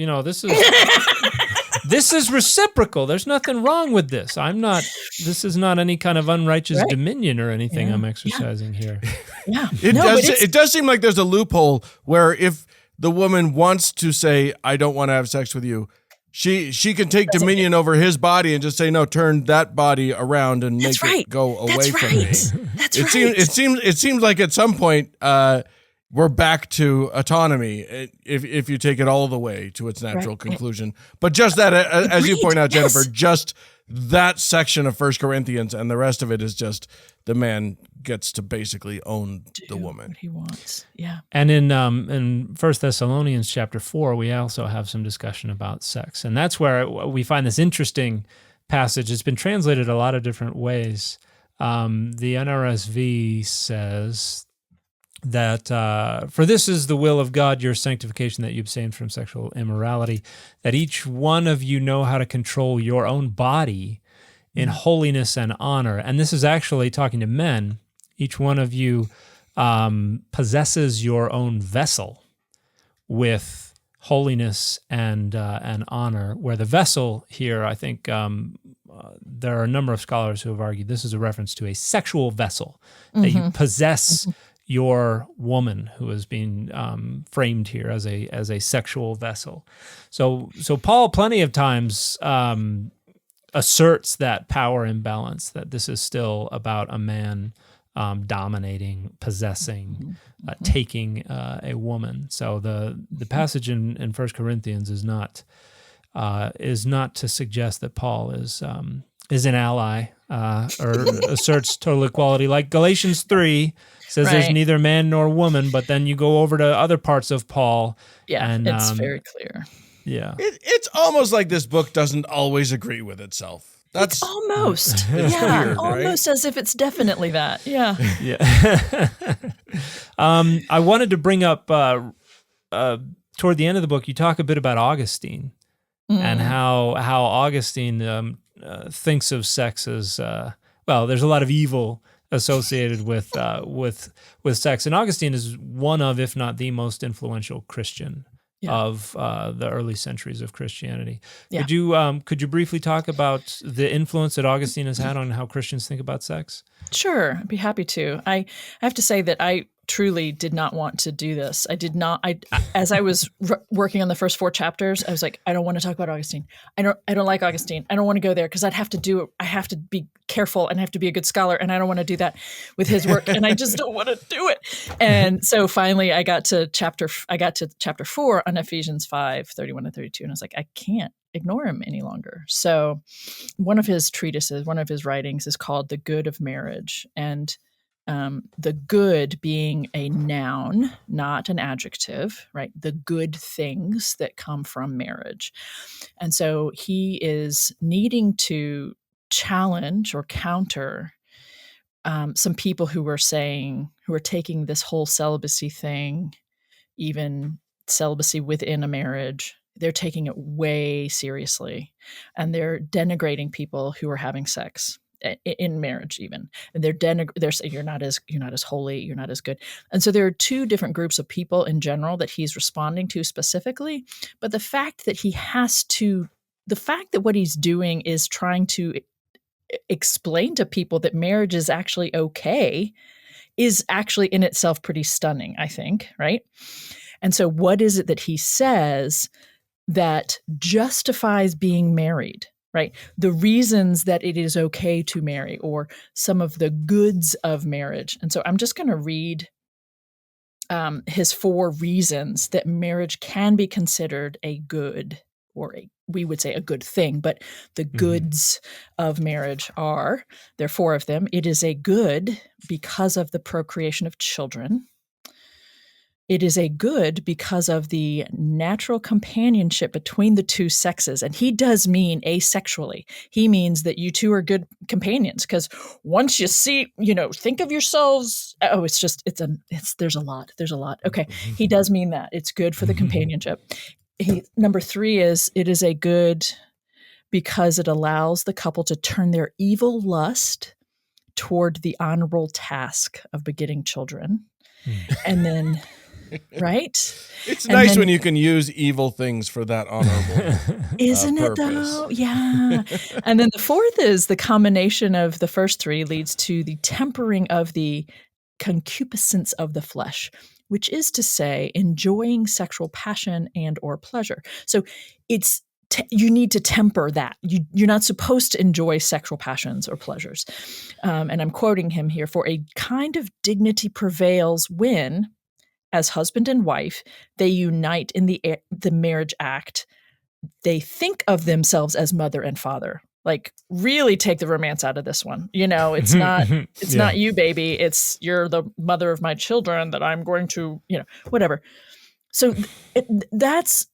this is reciprocal. There's nothing wrong with this. This is not any kind of unrighteous dominion or anything I'm exercising here. Yeah. It does seem like there's a loophole where if the woman wants to say, I don't want to have sex with you, She can take dominion over his body and just say, no, turn that body around and make it go away from me. That's right. It seems like at some point we're back to autonomy if you take it all the way to its natural conclusion. But just that, as you point out, Jennifer, just that section of 1 Corinthians and the rest of it is just the man gets to basically own the woman. What he wants. Yeah. And in 1 Thessalonians chapter 4, we also have some discussion about sex. And that's where we find this interesting passage. It's been translated a lot of different ways. The NRSV says that, for this is the will of God, your sanctification, that you abstain from sexual immorality, that each one of you know how to control your own body in holiness and honor. And this is actually talking to men. Each one of you possesses your own vessel with holiness and honor, where the vessel here, I think there are a number of scholars who have argued this is a reference to a sexual vessel, that you possess your woman, who is being framed here as a sexual vessel. So Paul plenty of times asserts that power imbalance, that this is still about a man dominating, possessing, taking a woman. So the passage in 1 Corinthians is not to suggest that Paul is an ally or asserts total equality, like Galatians 3 says there's neither man nor woman, but then you go over to other parts of Paul. Yeah, and it's very clear. Yeah. It's almost like this book doesn't always agree with itself. That's almost. Weird, almost as if it's definitely that. Yeah. Yeah. I wanted to bring up toward the end of the book, you talk a bit about Augustine and how Augustine thinks of sex as there's a lot of evil associated with sex, and Augustine is one of, if not the most influential Christian of the early centuries of Christianity. Yeah. Could you briefly talk about the influence that Augustine has had on how Christians think about sex? Sure, I'd be happy to. I have to say that I truly did not want to do this. I did not. As I was working on the first 4 chapters, I was like, I don't want to talk about Augustine. I don't like Augustine. I don't want to go there because I'd have to do it. I have to be careful and I have to be a good scholar, and I don't want to do that with his work, and I just don't want to do it. And so finally, I got to chapter 4 on Ephesians 5:31 and 32, and I was like, I can't ignore him any longer. So one of his treatises, one of his writings, is called "The Good of Marriage," and the good being a noun, not an adjective, right? The good things that come from marriage. And so he is needing to challenge or counter some people who are taking this whole celibacy thing, even celibacy within a marriage, they're taking it way seriously, and they're denigrating people who are having sex in marriage, even, and they're saying you're not as holy, you're not as good. And so there are 2 different groups of people in general that he's responding to specifically. But the fact that what he's doing is trying to explain to people that marriage is actually okay is actually in itself pretty stunning, I think, right? And so what is it that he says that justifies being married? Right? The reasons that it is okay to marry, or some of the goods of marriage. And so I'm just going to read his 4 reasons that marriage can be considered a good, or we would say a good thing, but the goods of marriage there are 4 of them. It is a good because of the procreation of children. It is a good because of the natural companionship between the 2 sexes. And he does mean asexually. He means that you 2 are good companions, because once you see, think of yourselves. Oh, there's a lot. Okay. He does mean that. It's good for the companionship. Number 3 is, it is a good because it allows the couple to turn their evil lust toward the honorable task of begetting children. And then... right? It's nice when you can use evil things for that honorable isn't it though? Yeah. And then the 4th is the combination of the first 3 leads to the tempering of the concupiscence of the flesh, which is to say enjoying sexual passion and or pleasure. So it's you need to temper that. You're not supposed to enjoy sexual passions or pleasures. And I'm quoting him here, for a kind of dignity prevails when, as husband and wife, they unite in the marriage act. They think of themselves as mother and father. Like, really take the romance out of this one. It's not not you, baby. It's, you're the mother of my children that I'm going to, whatever. So that's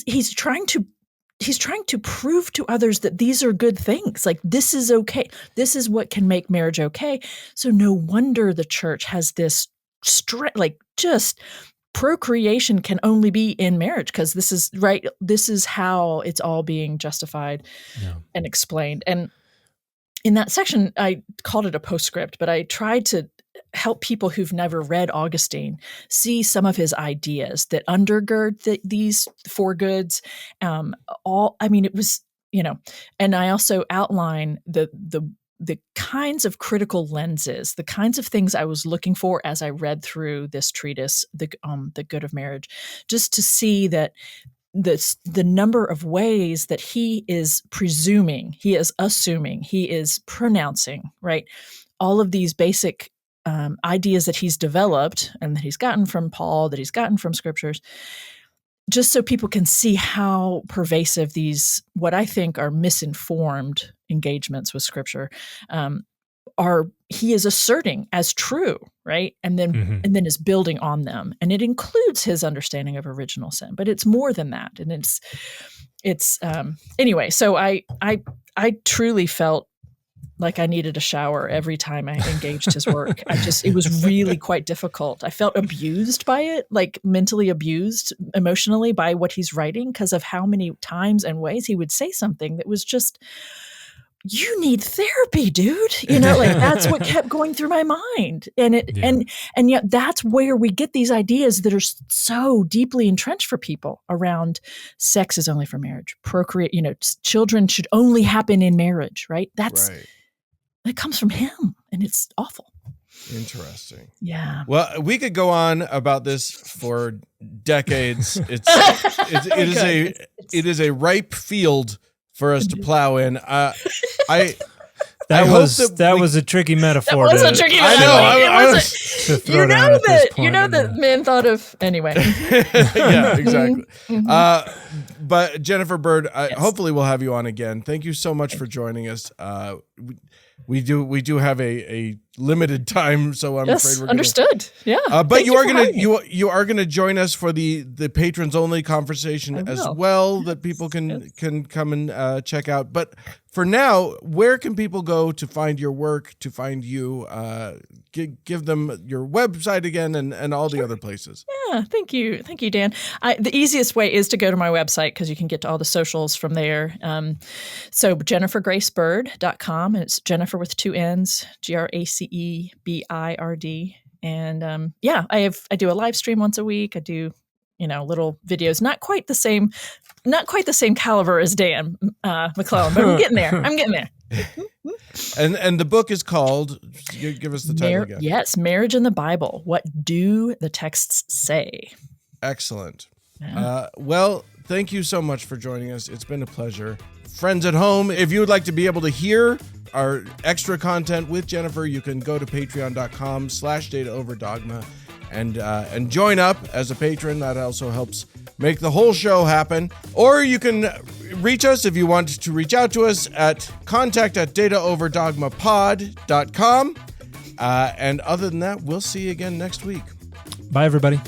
he's trying to prove to others that these are good things. Like, this is okay. This is what can make marriage okay. So no wonder the church has this just procreation can only be in marriage, because this is right. This is how it's all being justified and explained. And in that section, I called it a postscript, but I tried to help people who've never read Augustine see some of his ideas that undergird these four goods. It was, and I also outline the kinds of critical lenses, the kinds of things I was looking for as I read through this treatise, the Good of Marriage, just to see that the number of ways that he is presuming, he is assuming, he is pronouncing, right? All of these basic ideas that he's developed and that he's gotten from Paul, that he's gotten from scriptures, just so people can see how pervasive these, what I think are misinformed engagements with scripture, he is asserting as true, right? And then is building on them. And it includes his understanding of original sin, but it's more than that. And it's anyway, so I truly felt like I needed a shower every time I engaged his work. It was really quite difficult. I felt abused by it, like mentally abused emotionally by what he's writing, because of how many times and ways he would say something that was just, you need therapy, dude. That's what kept going through my mind. And yet that's where we get these ideas that are so deeply entrenched for people around sex is only for marriage. Procreate, children should only happen in marriage, right? That comes from him, and it's awful. Interesting. Yeah. Well, we could go on about this for decades. It is a ripe field for us to plow in. That was a tricky metaphor. That was a tricky metaphor. You know that men thought of anyway. Yeah, exactly. But Jennifer Bird, hopefully we'll have you on again. Thank you so much for joining us. We do have a limited time, so I'm afraid we're understood. But you are gonna join us for the patrons only conversation as well, that people can come and check out. But for now, where can people go to find your work, to find you? Give them your website again and all the other places. Yeah, thank you, Dan. The easiest way is to go to my website, because you can get to all the socials from there. So JenniferGraceBird.com, and it's Jennifer with two N's, GRACEBIRD. And I do a live stream once a week. I do little videos, not quite the same caliber as Dan McClellan, but I'm getting there. And the book is called, give us the title again. Yes, Marriage in the Bible. What do the texts say? Excellent. Yeah. Well, thank you so much for joining us. It's been a pleasure. Friends at home, if you would like to be able to hear our extra content with Jennifer, you can go to patreon.com/Data Over Dogma and join up as a patron. That also helps make the whole show happen. Or you can reach us if you want to reach out to us at contact@dataoverdogmapod.com. And other than that, we'll see you again next week. Bye, everybody.